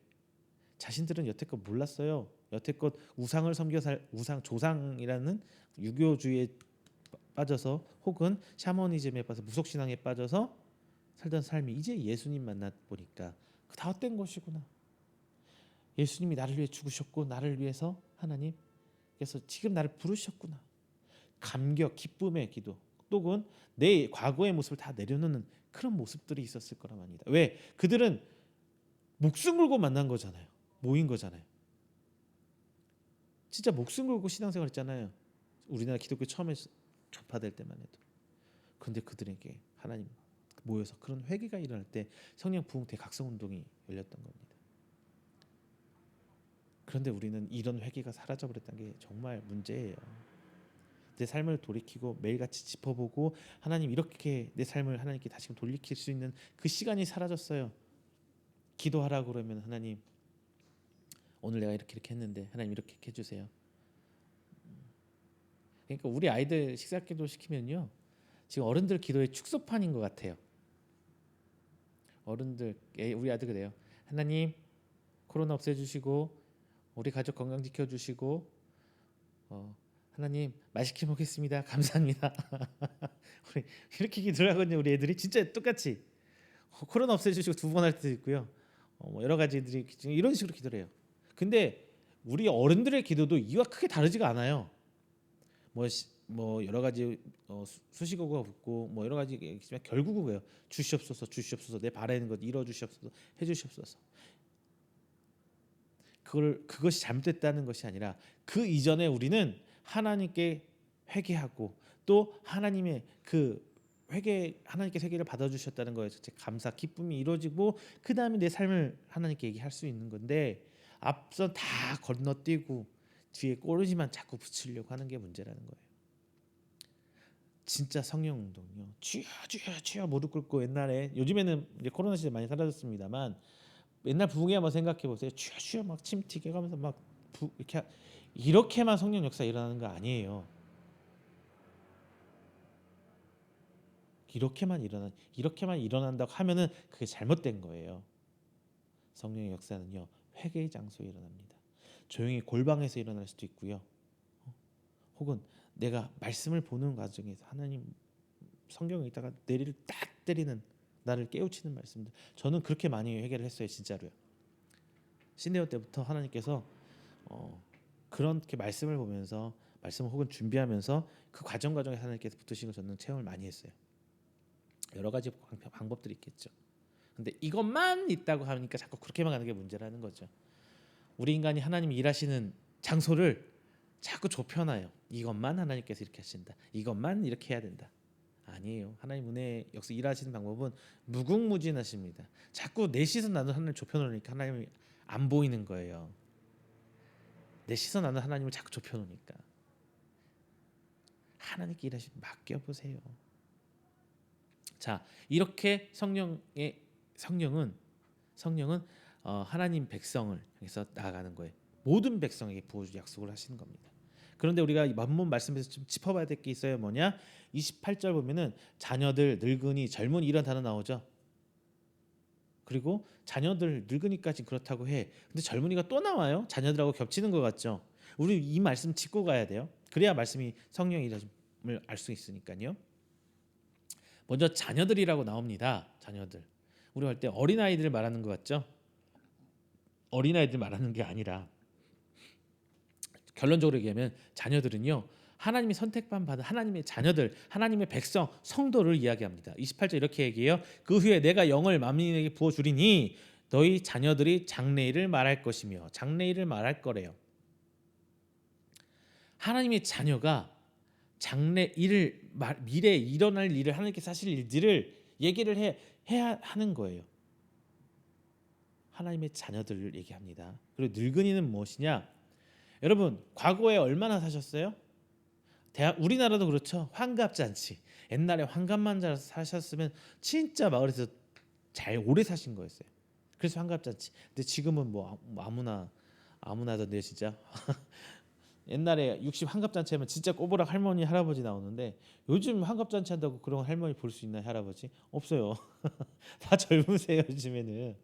자신들은 여태껏 몰랐어요. 여태껏 우상을 섬겨 우상 조상이라는 유교주의에 빠져서 혹은 샤머니즘에 빠져서 무속신앙에 빠져서 살던 삶이 이제 예수님 만나 보니까 다 헛된 것이구나. 예수님이 나를 위해 죽으셨고 나를 위해서 하나님께서 지금 나를 부르셨구나. 감격, 기쁨의 기도, 또는 내 과거의 모습을 다 내려놓는 그런 모습들이 있었을 거란 말입니다. 왜? 그들은 목숨 걸고 만난 거잖아요. 모인 거잖아요. 진짜 목숨 걸고 신앙생활 했잖아요. 우리나라 기독교 처음에 전파될 때만 해도. 그런데 그들에게 하나님 모여서 그런 회개가 일어날 때 성령 부흥 대각성 운동이 열렸던 겁니다. 그런데 우리는 이런 회개가 사라져버렸다는 게 정말 문제예요. 내 삶을 돌이키고 매일같이 짚어보고 하나님 이렇게 내 삶을 하나님께 다시금 돌이킬 수 있는 그 시간이 사라졌어요. 기도하라고 그러면 하나님 오늘 내가 이렇게 했는데 하나님 이렇게 해주세요. 그러니까 우리 아이들 식사기도 시키면요 지금 어른들 기도의 축소판인 것 같아요. 우리 아들 그래요. 하나님 코로나 없애주시고 우리 가족 건강 지켜주시고 하나님 맛있게 먹겠습니다. 감사합니다. 우리 이렇게 기도를 하거든요. 우리 애들이 진짜 똑같이 코로나 없애주시고 2번 할 때도 있고요. 뭐 여러 가지들이 이런 식으로 기도를 해요. 근데 우리 어른들의 기도도 이와 크게 다르지가 않아요. 뭐 여러 가지 수식어가 붙고 뭐 여러 가지 있지만 결국은 왜요? 주시옵소서, 주시옵소서, 내 바라는 것 이루어 주시옵소서, 해 주시옵소서. 그것이 잘못됐다는 것이 아니라 그 이전에 우리는 하나님께 회개하고 또 하나님의 그 하나님께 회개를 받아주셨다는 거에서 제 감사 기쁨이 이루어지고 그 다음에 내 삶을 하나님께 얘기할 수 있는 건데 앞선 다 건너뛰고 뒤에 꼬르지만 자꾸 붙이려고 하는 게 문제라는 거예요. 진짜 성령 운동이요. 주여 주여 주여 무릎 꿇고 옛날에 요즘에는 이제 코로나 시대 많이 사라졌습니다만 옛날 부흥회 한번 생각해 보세요. 주여 주여 막 침 튀게 가면서 막 이렇게만 성령 역사 일어나는 거 아니에요. 이렇게만 일어난다고 하면은 그게 잘못된 거예요. 성령의 역사는요 회개의 장소에 일어납니다. 조용히 골방에서 일어날 수도 있고요. 혹은 내가 말씀을 보는 과정에서 하나님 성경에 있다가 내리를 딱 때리는 나를 깨우치는 말씀들 저는 그렇게 많이 회개를 했어요. 진짜로요. 신대원 때부터 하나님께서 그렇게 말씀을 보면서 말씀을 혹은 준비하면서 그 과정에 하나님께서 붙으신 걸 저는 체험을 많이 했어요. 여러 가지 방법들이 있겠죠. 근데 이것만 있다고 하니까 자꾸 그렇게만 가는 게 문제라는 거죠. 우리 인간이 하나님이 일하시는 장소를 자꾸 좁혀놔요. 이것만 하나님께서 이렇게 하신다. 이것만 이렇게 해야 된다. 아니에요. 하나님 은혜 역사 일하시는 방법은 무궁무진하십니다. 자꾸 내 시선 나는 하나님을 좁혀놓으니까 하나님이 안 보이는 거예요. 내 시선 나는 하나님을 자꾸 좁혀놓으니까 하나님께 일하시면 맡겨보세요. 자, 이렇게 성령은 하나님 백성을 향해서 나아가는 거예요. 모든 백성에게 부어줄 약속을 하시는 겁니다. 그런데 우리가 만문 말씀에서 좀 짚어봐야 될 게 있어요. 뭐냐? 28절 보면은 자녀들, 늙은이, 젊은이 이런 단어 나오죠. 그리고 자녀들, 늙은이까지 그렇다고 해. 근데 젊은이가 또 나와요. 자녀들하고 겹치는 것 같죠. 우리 이 말씀 짚고 가야 돼요. 그래야 말씀이 성령의 이름을 알 수 있으니까요. 먼저 자녀들이라고 나옵니다. 자녀들. 우리 할 때 어린아이들 말하는 것 같죠? 어린아이들 말하는 게 아니라 결론적으로 얘기하면 자녀들은요. 하나님이 선택받은 하나님의 자녀들, 하나님의 백성, 성도를 이야기합니다. 28절 이렇게 얘기해요. 그 후에 내가 영을 만민에게 부어주리니 너희 자녀들이 장래일을 말할 것이며 장래일을 말할 거래요. 하나님의 자녀가 미래에 일어날 일을 하나님께서 하실 일들을 얘기를 해야 하는 거예요. 하나님의 자녀들을 얘기합니다. 그리고 늙은이는 무엇이냐? 여러분 과거에 얼마나 사셨어요? 우리나라도 그렇죠. 환갑잔치. 옛날에 환갑만 잘 사셨으면 진짜 마을에서 잘 오래 사신 거였어요. 그래서 환갑잔치. 근데 지금은 뭐 아무나 하던데요 진짜. 옛날에 60 환갑잔치 하면 진짜 꼬부랑 할머니 할아버지 나오는데 요즘 환갑잔치 한다고 그런 할머니 볼 수 있나요? 할아버지? 없어요. 다 젊으세요 요즘에는.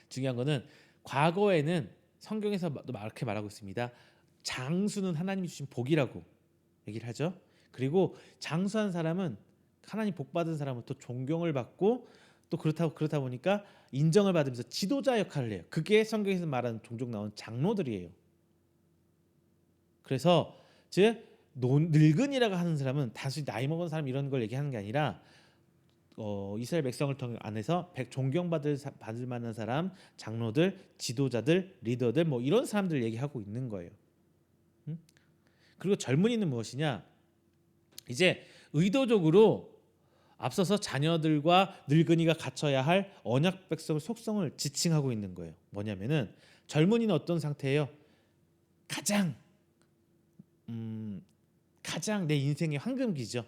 중요한 거는 과거에는 성경에서 이렇게 말하고 있습니다. 장수는 하나님이 주신 복이라고 얘기를 하죠. 그리고 장수한 사람은 하나님 복 받은 사람은 또 존경을 받고 또 그렇다 보니까 인정을 받으면서 지도자 역할을 해요. 그게 성경에서 말하는 종종 나오는 장로들이에요. 그래서 즉 늙은이라고 하는 사람은 단순히 나이 먹은 사람 이런 걸 얘기하는 게 아니라 이스라엘 백성을 안에서 존경받을 만한 사람, 장로들, 지도자들, 리더들 뭐 이런 사람들 얘기하고 있는 거예요. 그리고 젊은이는 무엇이냐? 이제 의도적으로 앞서서 자녀들과 늙은이가 갖춰야 할 언약 백성의 속성을 지칭하고 있는 거예요. 뭐냐면은 젊은이는 어떤 상태예요? 가장 내 인생의 황금기죠.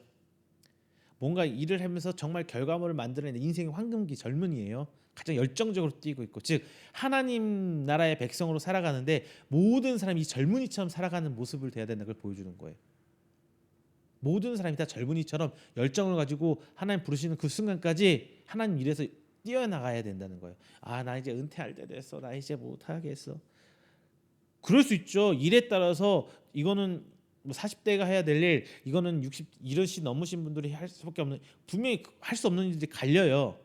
뭔가 일을 하면서 정말 결과물을 만들어내는 인생의 황금기 젊은이에요. 가장 열정적으로 뛰고 있고 즉 하나님 나라의 백성으로 살아가는데 모든 사람이 젊은이처럼 살아가는 모습을 돼야 된다는 걸 보여주는 거예요. 모든 사람이 다 젊은이처럼 열정을 가지고 하나님 부르시는 그 순간까지 하나님 일에서 뛰어나가야 된다는 거예요. 나 이제 은퇴할 때 됐어. 나 이제 못하겠어. 그럴 수 있죠. 일에 따라서 이거는 뭐 40대가 해야 될 일, 이거는 60 넘으신 분들이 할 수밖에 없는 분명히 할 수 없는 일들이 갈려요.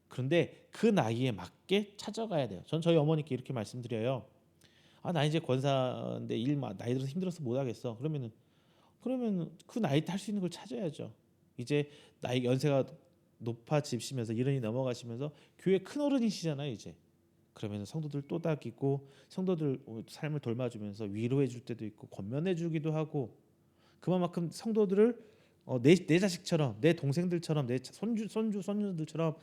그런데 그 나이에 맞게 찾아가야 돼요. 전 저희 어머니께 이렇게 말씀드려요. 나 이제 권사인데 나이 들어서 힘들어서 못 하겠어. 그러면 그 나이 때 할 수 있는 걸 찾아야죠. 이제 나이 연세가 높아지시면서 이른이 넘어가시면서 교회 큰 어른이시잖아요, 이제. 그러면 성도들 또닥이고 성도들 삶을 돌봐주면서 위로해 줄 때도 있고 권면해 주기도 하고 그만큼 성도들을 내 자식처럼 내 동생들처럼 내 손주들처럼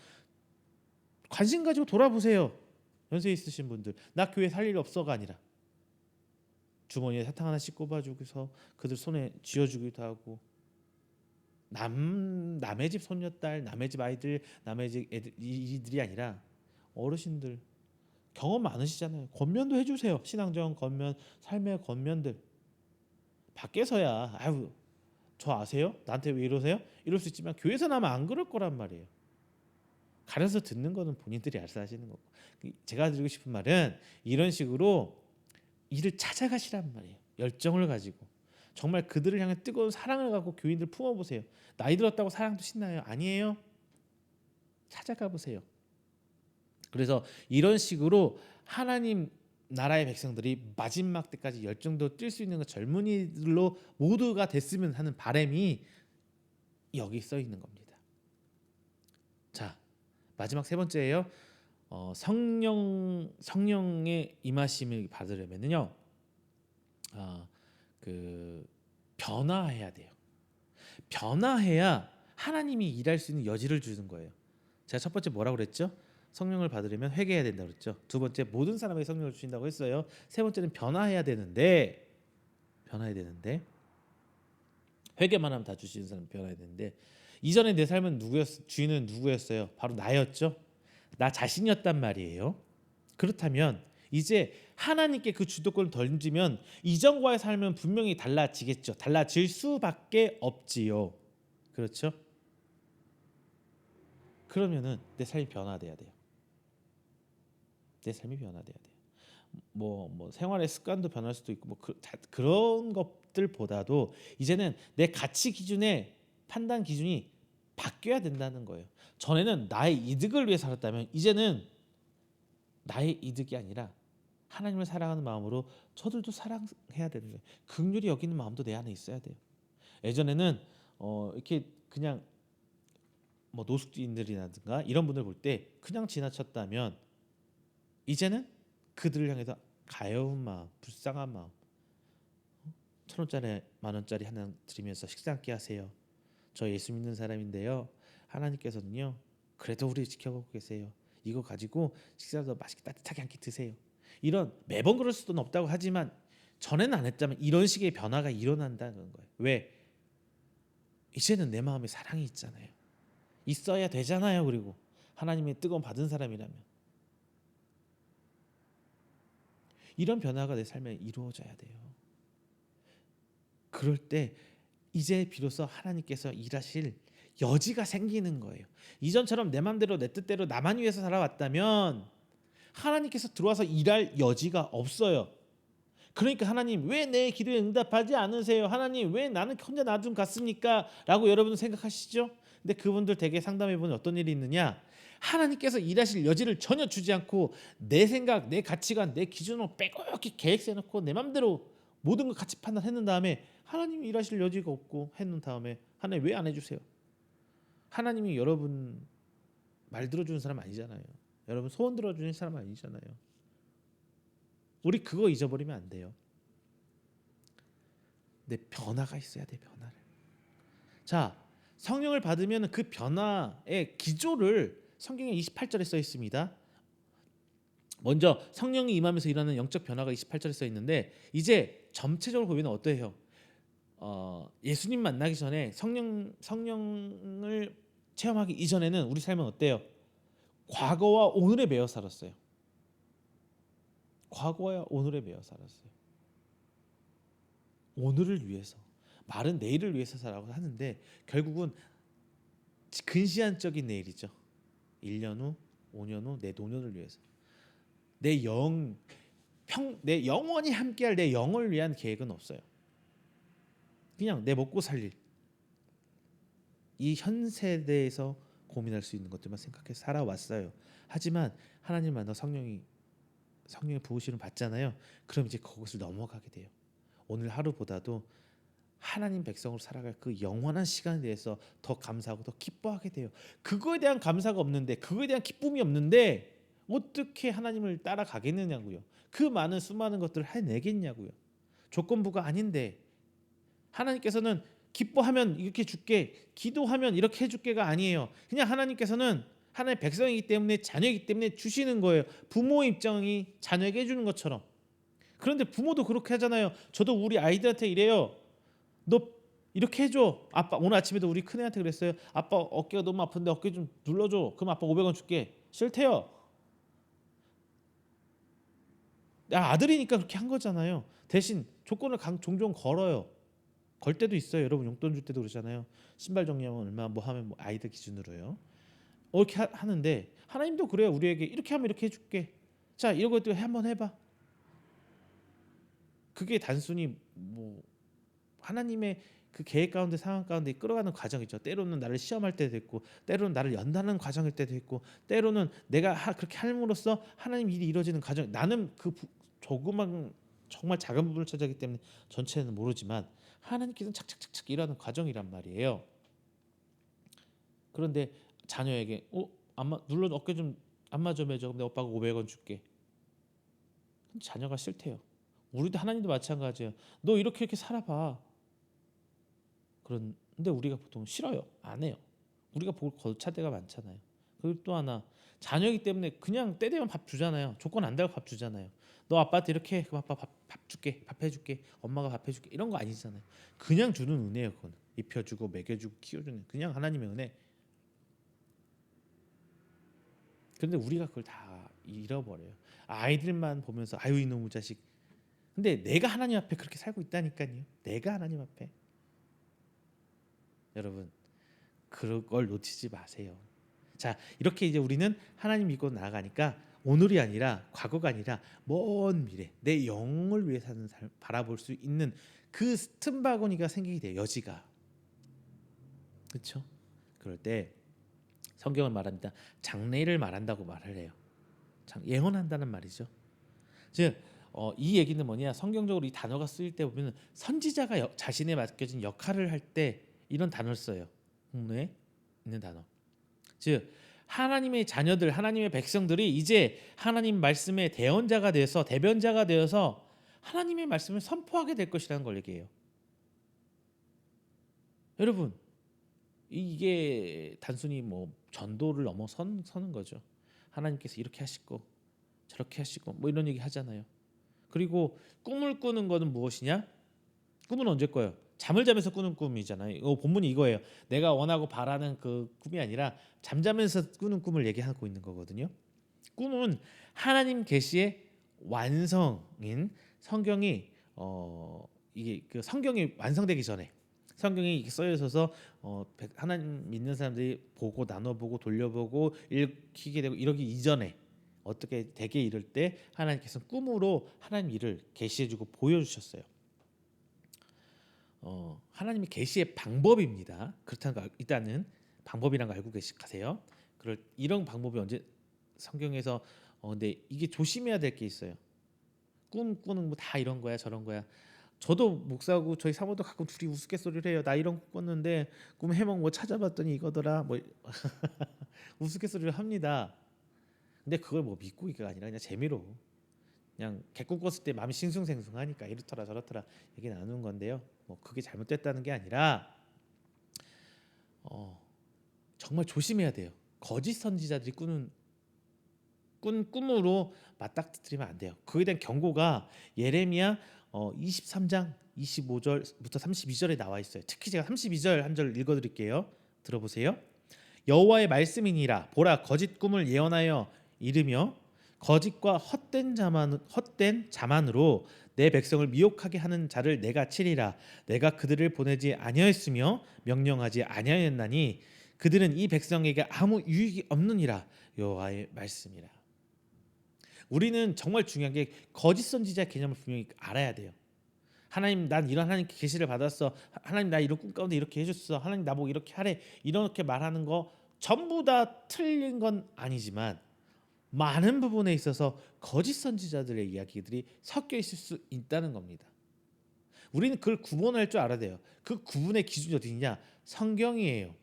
관심 가지고 돌아보세요. 연세 있으신 분들 나 교회 살 일 없어가 아니라 주머니에 사탕 하나씩 꼽아주고서 그들 손에 쥐어주기도 하고 남의 집 손녀딸 남의 집 아이들 남의 집 애들 이들이 아니라 어르신들 경험 많으시잖아요. 권면도 해주세요. 신앙적 권면, 삶의 권면들. 밖에서야 아유 저 아세요? 나한테 왜 이러세요? 이럴 수 있지만 교회에서 나면 안 그럴 거란 말이에요. 가려서 듣는 거는 본인들이 알아서 하시는 거고. 제가 드리고 싶은 말은 이런 식으로 이를 찾아가시란 말이에요. 열정을 가지고 정말 그들을 향해 뜨거운 사랑을 갖고 교인들 품어보세요. 나이 들었다고 사랑도 신나요? 아니에요. 찾아가 보세요. 그래서 이런 식으로 하나님 나라의 백성들이 마지막 때까지 열정도 뛸 수 있는 그 젊은이들로 모두가 됐으면 하는 바람이 여기 써 있는 겁니다. 자, 마지막 세 번째예요. 성령의 임하심을 받으려면요, 그 변화해야 돼요. 변화해야 하나님이 일할 수 있는 여지를 주는 거예요. 제가 첫 번째 뭐라고 그랬죠? 성령을 받으려면 회개해야 된다고 그랬죠. 두 번째 모든 사람에게 성령을 주신다고 했어요. 세 번째는 변화해야 되는데 회개만 하면 다 주시는 사람 변화해야 되는데 이전에 내 삶은 주인은 누구였어요? 바로 나였죠. 나 자신이었단 말이에요. 그렇다면 이제 하나님께 그 주도권을 던지면 이전과의 삶은 분명히 달라지겠죠. 달라질 수밖에 없지요. 그렇죠? 그러면은 내 삶이 변화돼야 돼요. 내 삶이 변화돼야 돼요. 뭐 생활의 습관도 변할 수도 있고 그런 것들보다도 이제는 내 가치 기준의 판단 기준이 바뀌어야 된다는 거예요. 전에는 나의 이득을 위해 살았다면 이제는 나의 이득이 아니라 하나님을 사랑하는 마음으로 저들도 사랑해야 되는 거예요. 긍휼히 여기는 마음도 내 안에 있어야 돼요. 예전에는 이렇게 그냥 뭐 노숙인들이라든가 이런 분들 볼 때 그냥 지나쳤다면 이제는 그들을 향해서 가여운 마음, 불쌍한 마음, 1,000원짜리 10,000원짜리 하나 드리면서 식사 함께 하세요. 저 예수 믿는 사람인데요. 하나님께서는요. 그래도 우리 지켜보고 계세요. 이거 가지고 식사도 맛있게 따뜻하게 함께 드세요. 이런 매번 그럴 수는 없다고 하지만 전에는 안 했다면 이런 식의 변화가 일어난다는 거예요. 왜? 이제는 내 마음에 사랑이 있잖아요. 있어야 되잖아요. 그리고 하나님의 뜨거움 받은 사람이라면 이런 변화가 내 삶에 이루어져야 돼요. 그럴 때 이제 비로소 하나님께서 일하실 여지가 생기는 거예요. 이전처럼 내 맘대로 내 뜻대로 나만 위해서 살아왔다면 하나님께서 들어와서 일할 여지가 없어요. 그러니까 하나님 왜 내 기도에 응답하지 않으세요? 하나님 왜 나는 혼자 놔둔 같습니까? 라고 여러분은 생각하시죠? 근데 그분들 대개 상담해보면 어떤 일이 있느냐? 하나님께서 일하실 여지를 전혀 주지 않고 내 생각, 내 가치관, 내 기준으로 빼곡히 계획 세놓고 내 맘대로 모든 걸 같이 판단했는 다음에 하나님이 일하실 여지가 없고 했는 다음에 하나님 왜 안 해주세요? 하나님이 여러분 말 들어주는 사람 아니잖아요. 여러분 소원 들어주는 사람 아니잖아요. 우리 그거 잊어버리면 안 돼요. 근데 변화가 있어야 돼. 변화를. 자, 성령을 받으면 그 변화의 기조를 성경에 28절에 써 있습니다. 먼저 성령이 임하면서 일어나는 영적 변화가 28절에 써 있는데 이제 전체적으로 보면 어때요? 예수님 만나기 전에 성령을 체험하기 이전에는 우리 삶은 어때요? 과거와 오늘에 매여 살았어요. 과거와 오늘에 매여 살았어요. 오늘을 위해서 말은 내일을 위해서 살라고 하는데 결국은 근시안적인 내일이죠. 1년 후, 5년 후, 내 노년을 위해서 내 영원히 함께할 내 영을 위한 계획은 없어요. 그냥 내 먹고 살 일, 이 현 세대에서 고민할 수 있는 것들만 생각해 살아왔어요. 하지만 하나님 만나 성령이 성령의 부으심을 받잖아요. 그럼 이제 그것을 넘어가게 돼요. 오늘 하루보다도 하나님 백성으로 살아갈 그 영원한 시간에 대해서 더 감사하고 더 기뻐하게 돼요. 그거에 대한 감사가 없는데, 그거에 대한 기쁨이 없는데 어떻게 하나님을 따라가겠느냐고요. 그 많은 수많은 것들을 해내겠냐고요. 조건부가 아닌데 하나님께서는 기뻐하면 이렇게 줄게, 기도하면 이렇게 해줄게가 아니에요. 그냥 하나님께서는 하나님의 백성이기 때문에, 자녀이기 때문에 주시는 거예요. 부모의 입장이 자녀에게 해주는 것처럼. 그런데 부모도 그렇게 하잖아요. 저도 우리 아이들한테 이래요. 너 이렇게 해줘. 아빠 오늘 아침에도 우리 큰애한테 그랬어요. 아빠 어깨가 너무 아픈데 어깨 좀 눌러줘. 그럼 아빠 500원 줄게. 싫대요. 아들이니까 그렇게 한 거잖아요. 대신 조건을 종종 걸어요. 걸 때도 있어요. 여러분 용돈 줄 때도 그러잖아요. 신발 정리하면 얼마 뭐 하면 뭐 아이들 기준으로요. 이렇게 하는데 하나님도 그래요. 우리에게 이렇게 하면 이렇게 해줄게. 자 이런 것도 한번 해봐. 그게 단순히 뭐 하나님의 그 계획 가운데 상황 가운데 끌어가는 과정이죠. 때로는 나를 시험할 때도 있고, 때로는 나를 연다는 과정일 때도 있고, 때로는 내가 그렇게 함으로써 하나님 일이 이루어지는 과정. 나는 그 조그만 정말 작은 부분을 차지하기 때문에 전체는 모르지만 하나님께서는 착착착착 일하는 과정이란 말이에요. 그런데 자녀에게 안마 눌러 어깨 좀 안마 좀 해줘. 근데 오빠가 500원 줄게. 자녀가 싫대요. 우리도 하나님도 마찬가지예요. 너 이렇게 살아봐. 그런데 우리가 보통 싫어요. 안 해요. 우리가 볼 거찰 때가 많잖아요. 그리고 또 하나 자녀이기 때문에 그냥 때 되면 밥 주잖아요. 조건 안 달고 밥 주잖아요. 너 아빠한테 이렇게 해. 그럼 아빠 밥 줄게. 밥 해줄게. 엄마가 밥 해줄게. 이런 거 아니잖아요. 그냥 주는 은혜예요. 그건 입혀주고 먹여주고 키워주는 그냥 하나님의 은혜. 그런데 우리가 그걸 다 잃어버려요. 아이들만 보면서 아유 이놈의 자식. 근데 내가 하나님 앞에 그렇게 살고 있다니까요. 내가 하나님 앞에. 여러분 그걸 놓치지 마세요. 자 이렇게 이제 우리는 하나님 믿고 나아가니까 오늘이 아니라 과거가 아니라 먼 미래 내 영을 위해 사는 삶 바라볼 수 있는 그 틈바구니가 생기게 돼요. 여지가. 그렇죠? 그럴 때 성경은 말합니다. 장래를 말한다고 말을 해요. 예언한다는 말이죠. 즉 이 얘기는 뭐냐? 성경적으로 이 단어가 쓰일 때 보면 선지자가 자신에 맡겨진 역할을 할 때 이런 단어를 써요. 국문에 있는 단어. 즉 하나님의 자녀들, 하나님의 백성들이 이제 하나님 말씀의 대언자가 되어서 대변자가 되어서 하나님의 말씀을 선포하게 될 것이라는 걸 얘기해요. 여러분 이게 단순히 뭐 전도를 넘어서는 거죠. 하나님께서 이렇게 하시고 저렇게 하시고 뭐 이런 얘기 하잖아요. 그리고 꿈을 꾸는 거는 무엇이냐? 꿈은 언제 꿔요? 잠을 자면서 꾸는 꿈이잖아요. 본문이 이거예요. 내가 원하고 바라는 그 꿈이 아니라 잠자면서 꾸는 꿈을 얘기하고 있는 거거든요. 꿈은 하나님 계시의 완성인 성경이 이게 그 성경이 완성되기 전에 성경이 써여 있어서 하나님 믿는 사람들이 보고 나눠보고 돌려보고 읽히게 되고 이러기 이전에 어떻게 되게 이럴 때 하나님께서 꿈으로 하나님 일을 계시해주고 보여주셨어요. 하나님의 계시의 방법입니다. 그렇다는 거 일단은 방법이란 거 알고 가세요. 이런 방법이 언제 성경에서 근데 이게 조심해야 될 게 있어요. 꿈 꾸는 뭐 다 이런 거야 저런 거야. 저도 목사하고 저희 사모도 가끔 둘이 우스갯소리를 해요. 나 이런 꿈 꿨는데 꿈 해몽 뭐 찾아봤더니 이거더라 뭐 우스갯소리를 합니다. 근데 그걸 뭐 믿고 이게 아니라 그냥 재미로 그냥 개꿈 꿨을 때 마음이 싱숭생숭하니까 이렇더라 저렇더라 얘기 나누는 건데요. 뭐 그게 잘못됐다는 게 아니라 정말 조심해야 돼요. 거짓 선지자들이 꾸는 꿈으로 맞닥뜨리면 안 돼요. 그에 대한 경고가 예레미야 23장 25절부터 32절에 나와 있어요. 특히 제가 32절 한 절 읽어드릴게요. 들어보세요. 여호와의 말씀이니라 보라 거짓 꿈을 예언하여 이르며 거짓과 헛된 자만으로 내 백성을 미혹하게 하는 자를 내가 치리라. 내가 그들을 보내지 아니하였으며 명령하지 아니하였나니 그들은 이 백성에게 아무 유익이 없느니라. 여호와의 말씀이라. 우리는 정말 중요한 게 거짓 선지자 개념을 분명히 알아야 돼요. 하나님 난 이런 하나님 계시를 받았어. 하나님 나 이런 꿈 가운데 이렇게 해줬어. 하나님 나보고 이렇게 하래. 이렇게 말하는 거 전부 다 틀린 건 아니지만 많은 부분에 있어서 거짓 선지자들의 이야기들이 섞여 있을 수 있다는 겁니다. 우리는 그걸 구분할 줄 알아야 돼요. 그 구분의 기준이 어디 있냐? 성경이에요.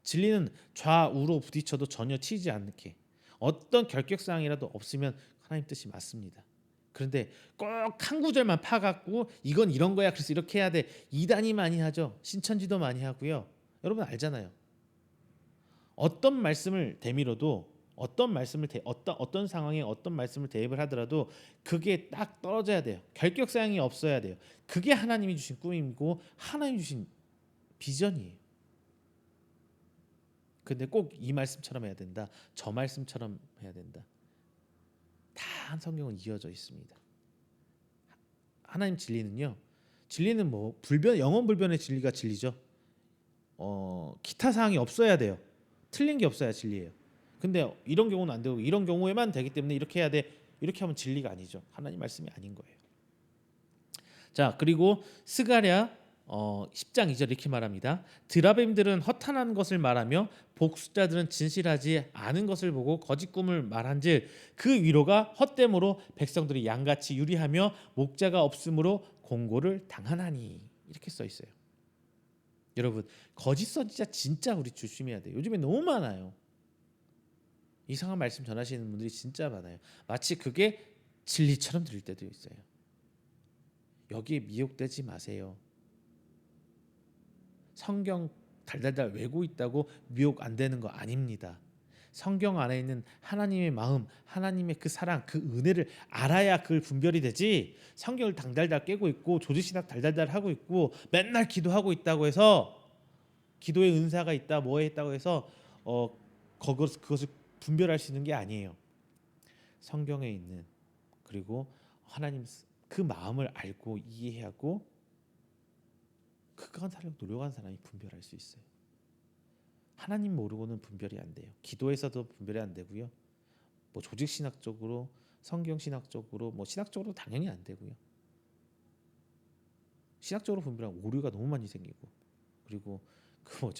진리는 좌우로 부딪혀도 전혀 치지 않게, 어떤 결격사항이라도 없으면 하나님 뜻이 맞습니다. 그런데 꼭 한 구절만 파갖고 이건 이런 거야, 그래서 이렇게 해야 돼, 이단이 많이 하죠. 신천지도 많이 하고요. 여러분 알잖아요. 어떤 말씀을 대미로도, 어떤 상황에 어떤 말씀을 대입을 하더라도 그게 딱 떨어져야 돼요. 결격사항이 없어야 돼요. 그게 하나님이 주신 꿈이고 하나님이 주신 비전이에요. 근데 꼭 이 말씀처럼 해야 된다, 저 말씀처럼 해야 된다, 다 성경은 이어져 있습니다. 하나님 진리는 뭐 영원 불변의 진리가 진리죠. 기타 사항이 없어야 돼요. 틀린 게 없어야 진리예요. 근데 이런 경우는 안 되고 이런 경우에만 되기 때문에 이렇게 해야 돼, 이렇게 하면 진리가 아니죠. 하나님 말씀이 아닌 거예요. 자, 그리고 스가랴 10장 2절 이렇게 말합니다. 드라빔들은 허탄한 것을 말하며 복수자들은 진실하지 않은 것을 보고 거짓 꿈을 말한즉 그 위로가 헛됨으로 백성들이 양같이 유리하며 목자가 없으므로 공고를 당하나니, 이렇게 써 있어요. 여러분, 거짓 선지자 진짜 우리 조심해야 돼요. 요즘에 너무 많아요. 이상한 말씀 전하시는 분들이 진짜 많아요. 마치 그게 진리처럼 들릴 때도 있어요. 여기에 미혹되지 마세요. 성경 달달달 외고 있다고 미혹 안 되는 거 아닙니다. 성경 안에 있는 하나님의 마음, 하나님의 그 사랑, 그 은혜를 알아야 그걸 분별이 되지, 성경을 달달달 깨고 있고 조직신학 달달달 하고 있고 맨날 기도하고 있다고 해서, 기도의 은사가 있다 뭐에 있다고 해서 그것을 분별할 수 있는 게 아니에요. 성경에 있는, 그리고 하나님 그 마음을 알고 이해하고 그간 살려고 노력한 사람이 분별할 수 있어요. 하나님 모르고는 분별이 안 돼요. 기도에서도 분별이 안 되고요. 뭐 조직 신학적으로, 성경 신학적으로, 뭐 신학적으로 당연히 안 되고요. 신학적으로 분별하면 오류가 너무 많이 생기고, 그리고 그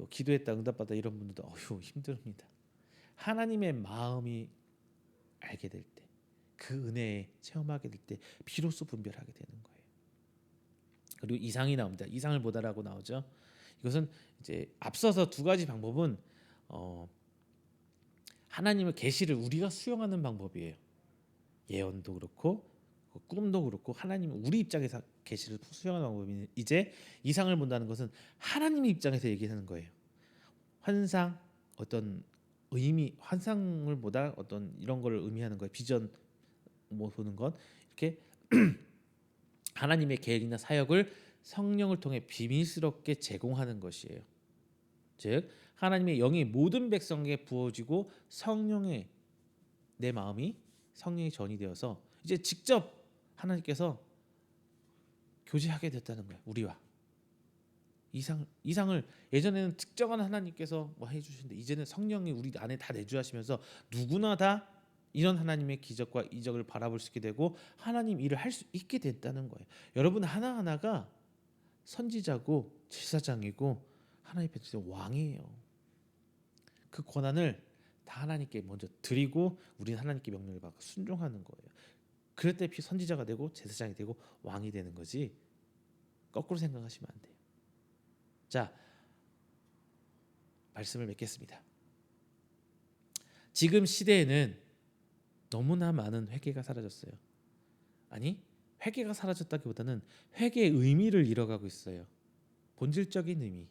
기도했다 응답받다 이런 분들도 어휴 힘듭니다. 하나님의 마음이 알게 될 때, 그 은혜에 체험하게 될 때 비로소 분별하게 되는 거예요. 그리고 이상이 나옵니다. 이상을 보다라고 나오죠. 이것은 이제 앞서서 두 가지 방법은 하나님의 계시를 우리가 수용하는 방법이에요. 예언도 그렇고 꿈도 그렇고 하나님은 우리 입장에서 계시를 수용하는 방법이, 이제 이상을 본다는 것은 하나님의 입장에서 얘기하는 거예요. 환상, 어떤 의미, 환상을 보다 어떤 이런 걸 의미하는 거예요. 비전 뭐 보는 건 이렇게 하나님의 계획이나 사역을 성령을 통해 비밀스럽게 제공하는 것이에요. 즉 하나님의 영이 모든 백성에게 부어지고 성령의, 내 마음이 성령이 전이 되어서 이제 직접 하나님께서 교제하게 됐다는 거예요. 우리와 이상을 예전에는 특정한 하나님께서 뭐 해주시는데 이제는 성령이 우리 안에 다 내주하시면서 누구나 다 이런 하나님의 기적과 이적을 바라볼 수 있게 되고 하나님 일을 할 수 있게 됐다는 거예요. 여러분 하나하나가 선지자고 제사장이고 하나님의 백성 왕이에요. 그 권한을 다 하나님께 먼저 드리고 우리는 하나님께 명령을 받고 순종하는 거예요. 그럴 때 선지자가 되고 제사장이 되고 왕이 되는 거지, 거꾸로 생각하시면 안 돼요. 자, 말씀을 맺겠습니다. 지금 시대에는 너무나 많은 회개가 사라졌어요. 아니, 회개가 사라졌다기보다는 회개의 의미를 잃어가고 있어요. 본질적인 의미.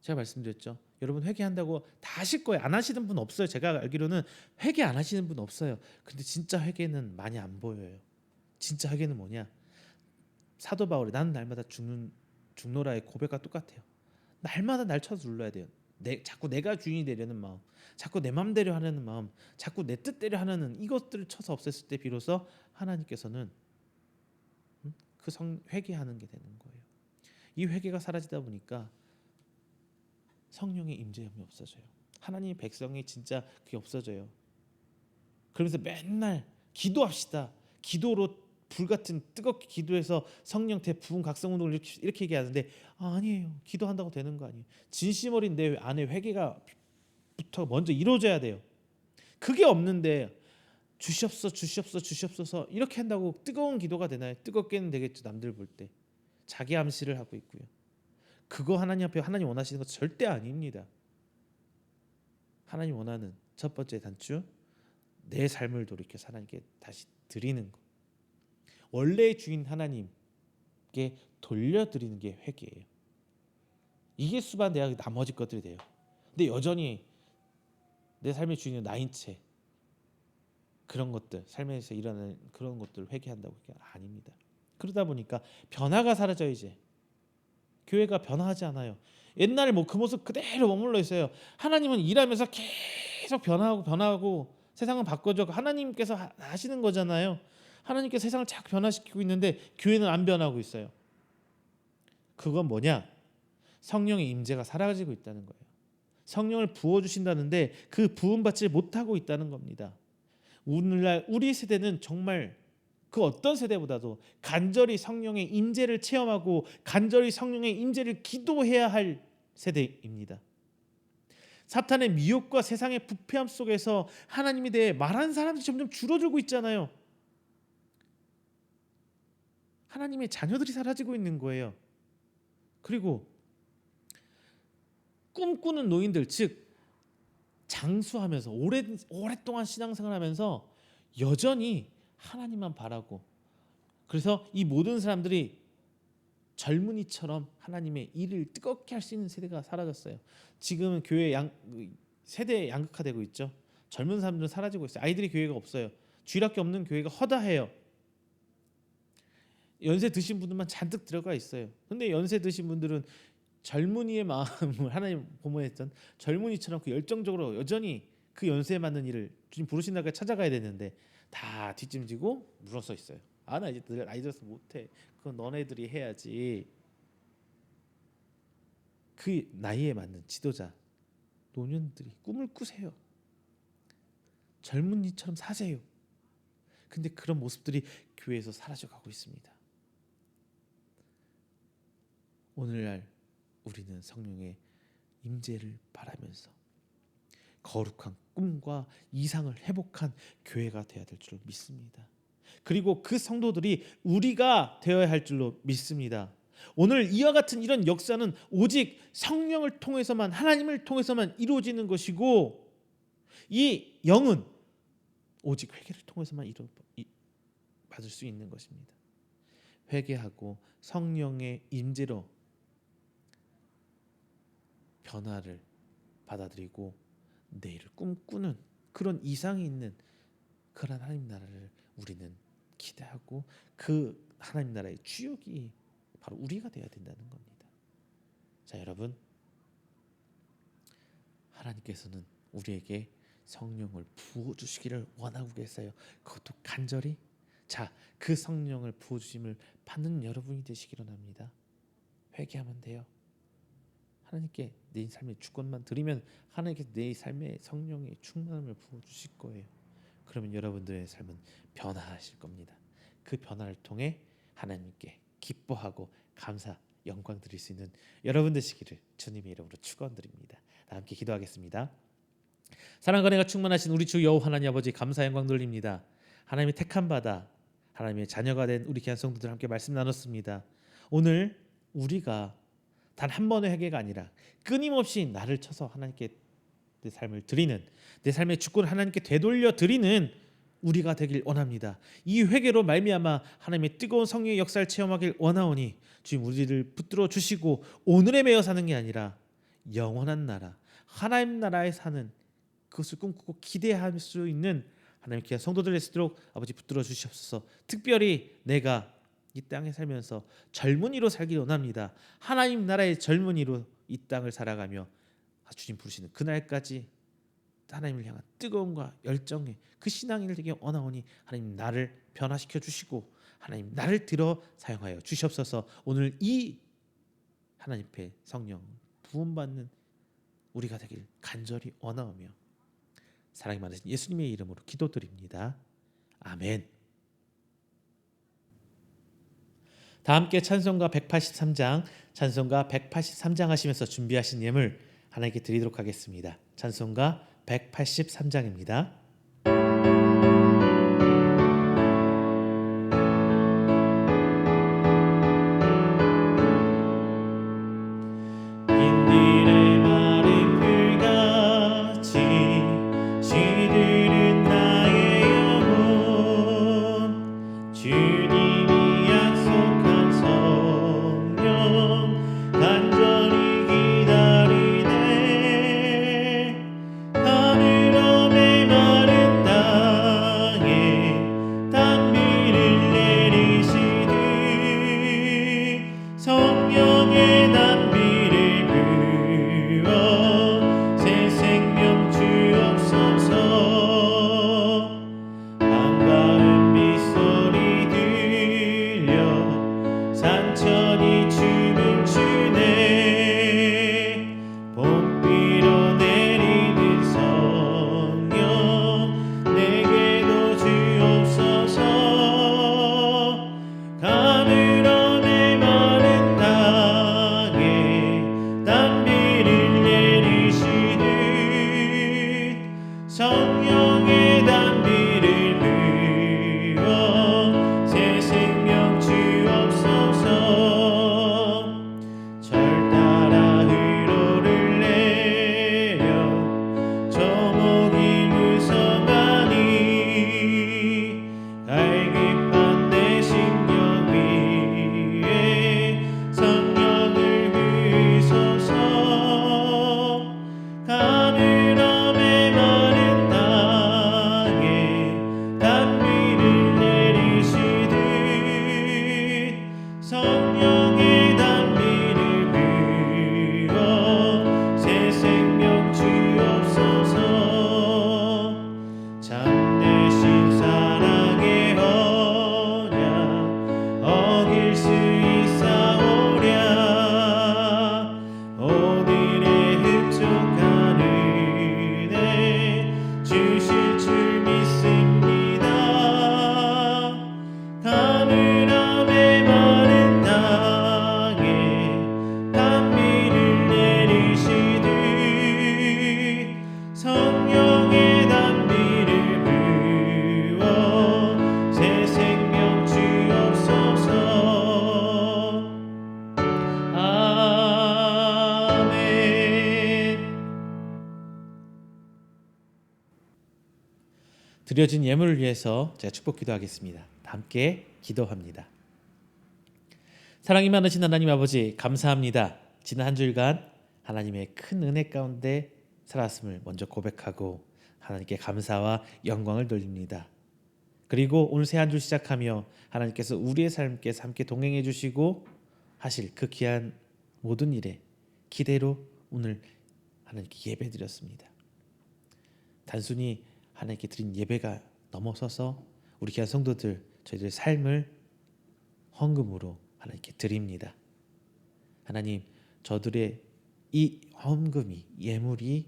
제가 말씀드렸죠. 여러분 회개한다고 다 하실 거예요. 안 하시는 분 없어요. 제가 알기로는 회개 안 하시는 분 없어요. 근데 진짜 회개는 많이 안 보여요. 진짜 회개는 뭐냐? 사도 바울이 나는 날마다 죽노라의 고백과 똑같아요. 날마다 날 쳐서 눌러야 돼요. 자꾸 내가 주인이 되려는 마음, 자꾸 내 맘대로 하려는 마음, 자꾸 내 뜻대로 하려는 이것들을 쳐서 없앴을 때 비로소 하나님께서는 회개하는 게 되는 거예요. 이 회개가 사라지다 보니까 성령의 임재함이 없어져요. 하나님의 백성이 진짜 그게 없어져요. 그러면서 맨날 기도합시다. 기도로 불같은 뜨겁게 기도해서 성령 대부분 각성운동을 이렇게 얘기하는데 아니에요. 기도한다고 되는 거 아니에요. 진심 어린 내 안에 회개가 부터 먼저 이루어져야 돼요. 그게 없는데 주시옵소서 이렇게 한다고 뜨거운 기도가 되나요? 뜨겁게는 되겠죠. 남들 볼 때 자기 암시를 하고 있고요. 그거 하나님 앞에 하나님 원하시는 거 절대 아닙니다. 하나님 원하는 첫 번째 단추, 내 삶을 돌이켜서 하나님께 다시 드리는 거. 원래의 주인 하나님께 돌려드리는 게 회개예요. 이게 수반돼야 나머지 것들이 돼요. 근데 여전히 내 삶의 주인은 나인 채 그런 것들, 삶에서 일어나는 그런 것들을 회개한다고 그게 아닙니다. 그러다 보니까 변화가 사라져. 이제 교회가 변화하지 않아요. 옛날에 뭐 그 모습 그대로 머물러 있어요. 하나님은 일하면서 계속 변화하고 세상은 바꿔줘. 하나님께서 하시는 거잖아요. 하나님께서 세상을 자꾸 변화시키고 있는데 교회는 안 변하고 있어요. 그건 뭐냐? 성령의 임재가 사라지고 있다는 거예요. 성령을 부어주신다는데 그 부음받지 못하고 있다는 겁니다. 오늘날 우리 세대는 정말 그 어떤 세대보다도 간절히 성령의 임재를 체험하고 간절히 성령의 임재를 기도해야 할 세대입니다. 사탄의 미혹과 세상의 부패함 속에서 하나님에 대해 말하는 사람들이 점점 줄어들고 있잖아요. 하나님의 자녀들이 사라지고 있는 거예요. 그리고 꿈꾸는 노인들, 즉 장수하면서 오랫동안 신앙생활하면서 여전히 하나님만 바라고, 그래서 이 모든 사람들이 젊은이처럼 하나님의 일을 뜨겁게 할 수 있는 세대가 사라졌어요. 지금은 교회 세대 양극화되고 있죠. 젊은 사람들은 사라지고 있어요. 아이들이 교회가 없어요. 주일학교 없는 교회가 허다해요. 연세 드신 분들만 잔뜩 들어가 있어요. 근데 연세 드신 분들은 젊은이의 마음을 하나님 보모했던 젊은이처럼 그 열정적으로 여전히 그 연세에 맞는 일을 주님 부르신다고 찾아가야 되는데 다 뒷짐지고 물러서 있어요. 아, 나 이제 나이 들어서 못해. 그건 너네들이 해야지. 그 나이에 맞는 지도자 노년들이 꿈을 꾸세요. 젊은이처럼 사세요. 근데 그런 모습들이 교회에서 사라져가고 있습니다. 오늘날 우리는 성령의 임재를 바라면서 거룩한 꿈과 이상을 회복한 교회가 되어야 될 줄 믿습니다. 그리고 그 성도들이 우리가 되어야 할 줄로 믿습니다. 오늘 이와 같은 이런 역사는 오직 성령을 통해서만, 하나님을 통해서만 이루어지는 것이고, 이 영은 오직 회개를 통해서만 받을 수 있는 것입니다. 회개하고 성령의 임재로 변화를 받아들이고 내일을 꿈꾸는 그런 이상이 있는 그런 하나님 나라를 우리는 기대하고, 그 하나님 나라의 주역이 바로 우리가 되어야 된다는 겁니다. 자, 여러분, 하나님께서는 우리에게 성령을 부어주시기를 원하고 계세요. 그것도 간절히. 자, 그 성령을 부어주심을 받는 여러분이 되시기를 원합니다. 회개하면 돼요. 하나님께 내 삶의 주권만 드리면 하나님께서 내 삶에 성령의 충만함을 부어주실 거예요. 그러면 여러분들의 삶은 변화하실 겁니다. 그 변화를 통해 하나님께 기뻐하고 감사, 영광 드릴 수 있는 여러분 되시기를 주님의 이름으로 축원드립니다. 다 함께 기도하겠습니다. 사랑과 은혜가 충만하신 우리 주 여호와 하나님 아버지, 감사 영광 돌립니다. 하나님의 택한 바다, 하나님의 자녀가 된 우리 귀한 성도들 함께 말씀 나눴습니다. 오늘 우리가 단 한 번의 회개가 아니라 끊임없이 나를 쳐서 하나님께 내 삶을 드리는, 내 삶의 주권을 하나님께 되돌려 드리는 우리가 되길 원합니다. 이 회개로 말미암아 하나님의 뜨거운 성령의 역사를 체험하길 원하오니 주님, 우리를 붙들어 주시고 오늘에 매여 사는 게 아니라 영원한 나라, 하나님 나라에 사는 그것을 꿈꾸고 기대할 수 있는 하나님 귀한 성도들 되시도록 아버지 붙들어 주시옵소서. 특별히 내가 이 땅에 살면서 젊은이로 살기 원합니다. 하나님 나라의 젊은이로 이 땅을 살아가며 주님 부르시는 그날까지 하나님을 향한 뜨거움과 열정의 그 신앙을 되게 원하오니 하나님 나를 변화시켜 주시고 하나님 나를 들어 사용하여 주시옵소서. 오늘 이 하나님 앞에 성령 부음받는 우리가 되길 간절히 원하오며 사랑이 많으신 예수님의 이름으로 기도드립니다. 아멘. 다 함께 찬송가 183장 하시면서 준비하신 예물 하나님께 드리도록 하겠습니다. 찬송가 183장입니다. 인들의 마른 풀같이 시들은 나의 영혼 주님이 약속한 성령 간절히 기다리네 가느러의 마른 땅에 단비를 내리시듯 성령의 단비를 부어 새 생명 주옵소서 반가운 빗소리 들려 산천이 춤을 추네 봄비로 내리는 성령 내게도 주옵소서 가느러의 마른 땅에 단비를 내리시듯 성령의 단비를 부어 새 생명 주옵소서 절 따라 흐로를 내려 저목이 무성하니 갈급한 내 심령 위에 성령을 부으소서 가느러의 마른 땅에 단비를 내리시듯 성령의 단비를 부어 새 생명 주옵소서 참되신 사랑의 언약 어길 수 있사오랴 오늘의 흡족한 은혜 주실 줄 믿습니다 가느러의 마른 땅에 단비를 내리시듯 성령의 단비를 부어 새 생명 주옵소서 아멘. 드려진 예물을 위해서 제가 축복 기도하겠습니다. 함께 기도합니다. 사랑이 많으신 하나님 아버지 감사합니다. 지난 한 주일간 하나님의 큰 은혜 가운데 살았음을 먼저 고백하고 하나님께 감사와 영광을 돌립니다. 그리고 오늘 새 한 주 시작하며 하나님께서 우리의 삶께서 함께 동행해 주시고 하실 그 귀한 모든 일에 기대로 오늘 하나님께 예배 드렸습니다. 단순히 하나님께 드린 예배가 넘어서서 우리 귀한 성도들 저희들의 삶을 헌금으로 하나님께 드립니다. 하나님 저들의 이 헌금이 예물이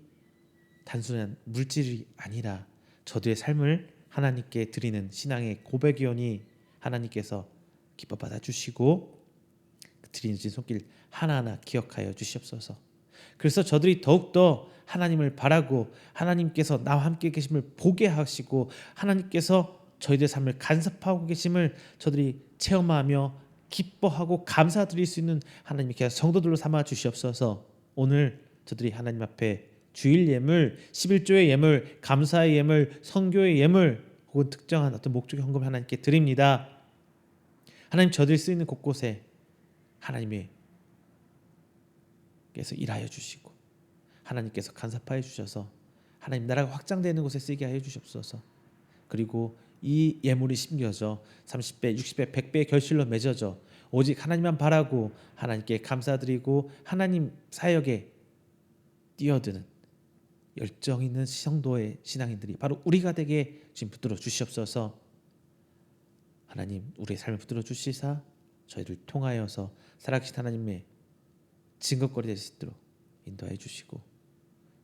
단순한 물질이 아니라 저들의 삶을 하나님께 드리는 신앙의 고백이오니 하나님께서 기뻐 받아주시고 드리는 손길 하나하나 기억하여 주시옵소서. 그래서 저들이 더욱더 하나님을 바라고 하나님께서 나와 함께 계심을 보게 하시고 하나님께서 저희들의 삶을 간섭하고 계심을 저들이 체험하며 기뻐하고 감사드릴 수 있는 하나님의 귀한 성도들로 삼아 주시옵소서. 오늘 저들이 하나님 앞에 주일 예물, 11조의 예물, 감사의 예물, 선교의 예물 혹은 특정한 어떤 목적의 헌금을 하나님께 드립니다. 하나님 저들이 쓰이는 곳곳에 하나님께서 일하여 주시고 하나님께서 간섭하여 주셔서 하나님 나라가 확장되는 곳에 쓰게 하여 주시옵소서. 그리고 이 예물이 심겨져 30배, 60배, 100배의 결실로 맺어져 오직 하나님만 바라고 하나님께 감사드리고 하나님 사역에 뛰어드는 열정 있는 성도의 신앙인들이 바로 우리가 되게 지금 붙들어 주시옵소서. 하나님 우리의 삶을 붙들어 주시사 저희를 통하여서 살아계신 하나님의 증거거리 될 수 있도록 인도해 주시고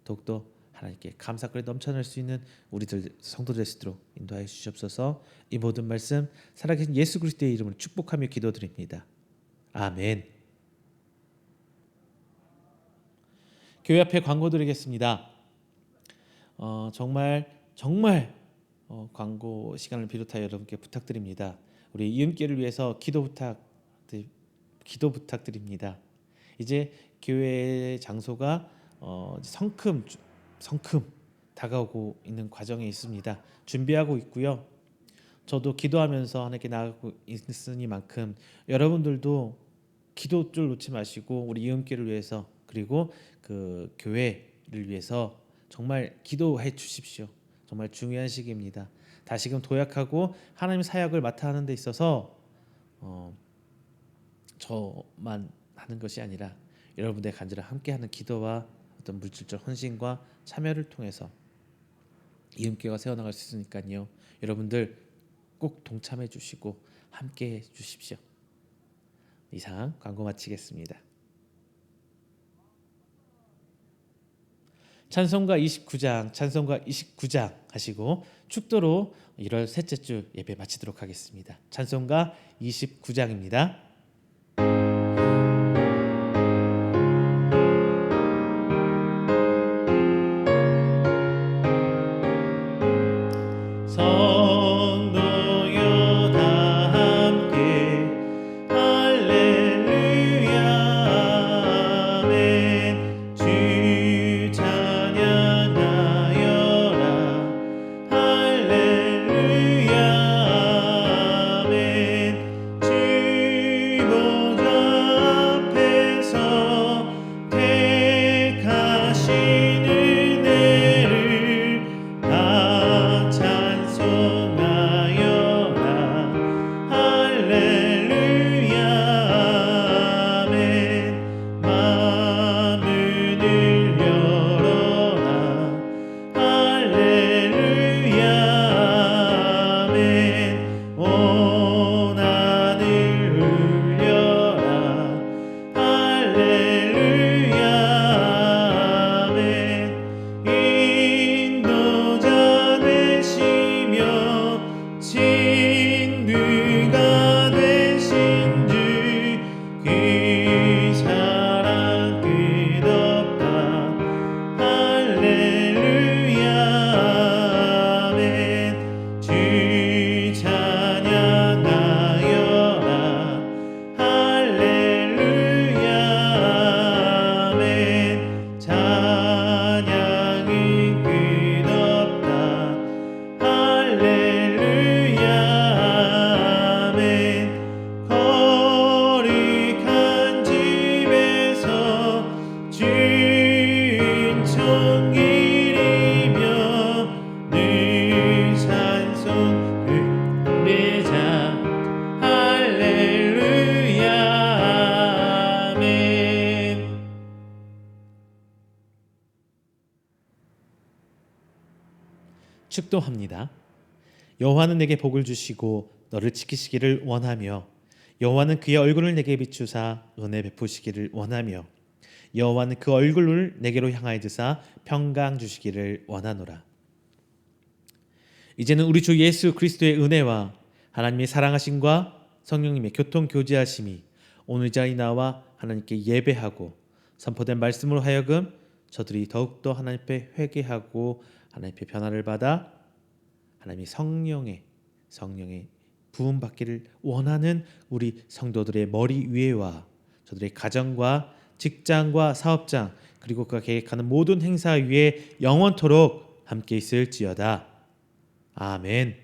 더욱더 하나님께 감사거리 넘쳐날 수 있는 우리들 성도들 될 수 있도록 인도해 주시옵소서. 이 모든 말씀 살아계신 예수 그리스도의 이름으로 축복하며 기도드립니다. 아멘. 교회 앞에 광고 드리겠습니다. 정말 광고 시간을 비롯하여 여러분께 부탁드립니다. 우리 이음께를 위해서 기도 부탁드립니다. 이제 교회 장소가 성큼 다가오고 있는 과정에 있습니다. 준비하고 있고요. 저도 기도하면서 하나님께 나아가고 있으니만큼 여러분들도 기도줄 놓지 마시고 우리 이음교를 위해서 그리고 그 교회를 위해서 정말 기도해 주십시오. 정말 중요한 시기입니다. 다시금 도약하고 하나님 사역을 맡아 하는 데 있어서 저만 하는 것이 아니라 여러분들의 간절한 함께하는 기도와 어떤 물질적 헌신과 참여를 통해서 이음교가 세워나갈 수 있으니까요. 여러분들 꼭 동참해 주시고 함께해 주십시오. 이상 광고 마치겠습니다. 찬송가 29장 하시고 축도로 1월 셋째 주 예배 마치도록 하겠습니다. 찬송가 29장입니다. 성도여 다 함께 할렐루야 아멘. 주 찬양하여라 할렐루야 아멘. 주 보좌 앞에서 택하신 은혜를 다 찬송하여라 할렐루야 아멘. 마음을 열어라 할렐루야 아멘. 온 하늘 울려라 할렐루야 아멘. 인도자 되시며 친구가 되신 주 그 사랑 끝없다 할렐루야 아멘. 주 찬양하여라 할렐루야 아멘. 찬양이 끝없다 할렐루야 아멘. 거룩한 집에서 주인 총기리며 늘 찬송 부르자 할렐루야 아멘. 축도합니다. 여호와는 내게 복을 주시고 너를 지키시기를 원하며 여호와는 그의 얼굴을 내게 비추사 은혜 베푸시기를 원하며 여호와는 그 얼굴을 내게로 향하여 드사 평강 주시기를 원하노라. 이제는 우리 주 예수 그리스도의 은혜와 하나님의 사랑하심과 성령님의 교통 교제하심이 오늘 자리 나와 하나님께 예배하고 선포된 말씀으로 하여금 저들이 더욱더 하나님 앞에 회개하고 하나님 앞에 변화를 받아 하나님의 성령의 부음 받기를 원하는 우리 성도들의 머리 위에와 저들의 가정과 직장과 사업장 그리고 그가 계획하는 모든 행사 위에 영원토록 함께 있을지어다. 아멘.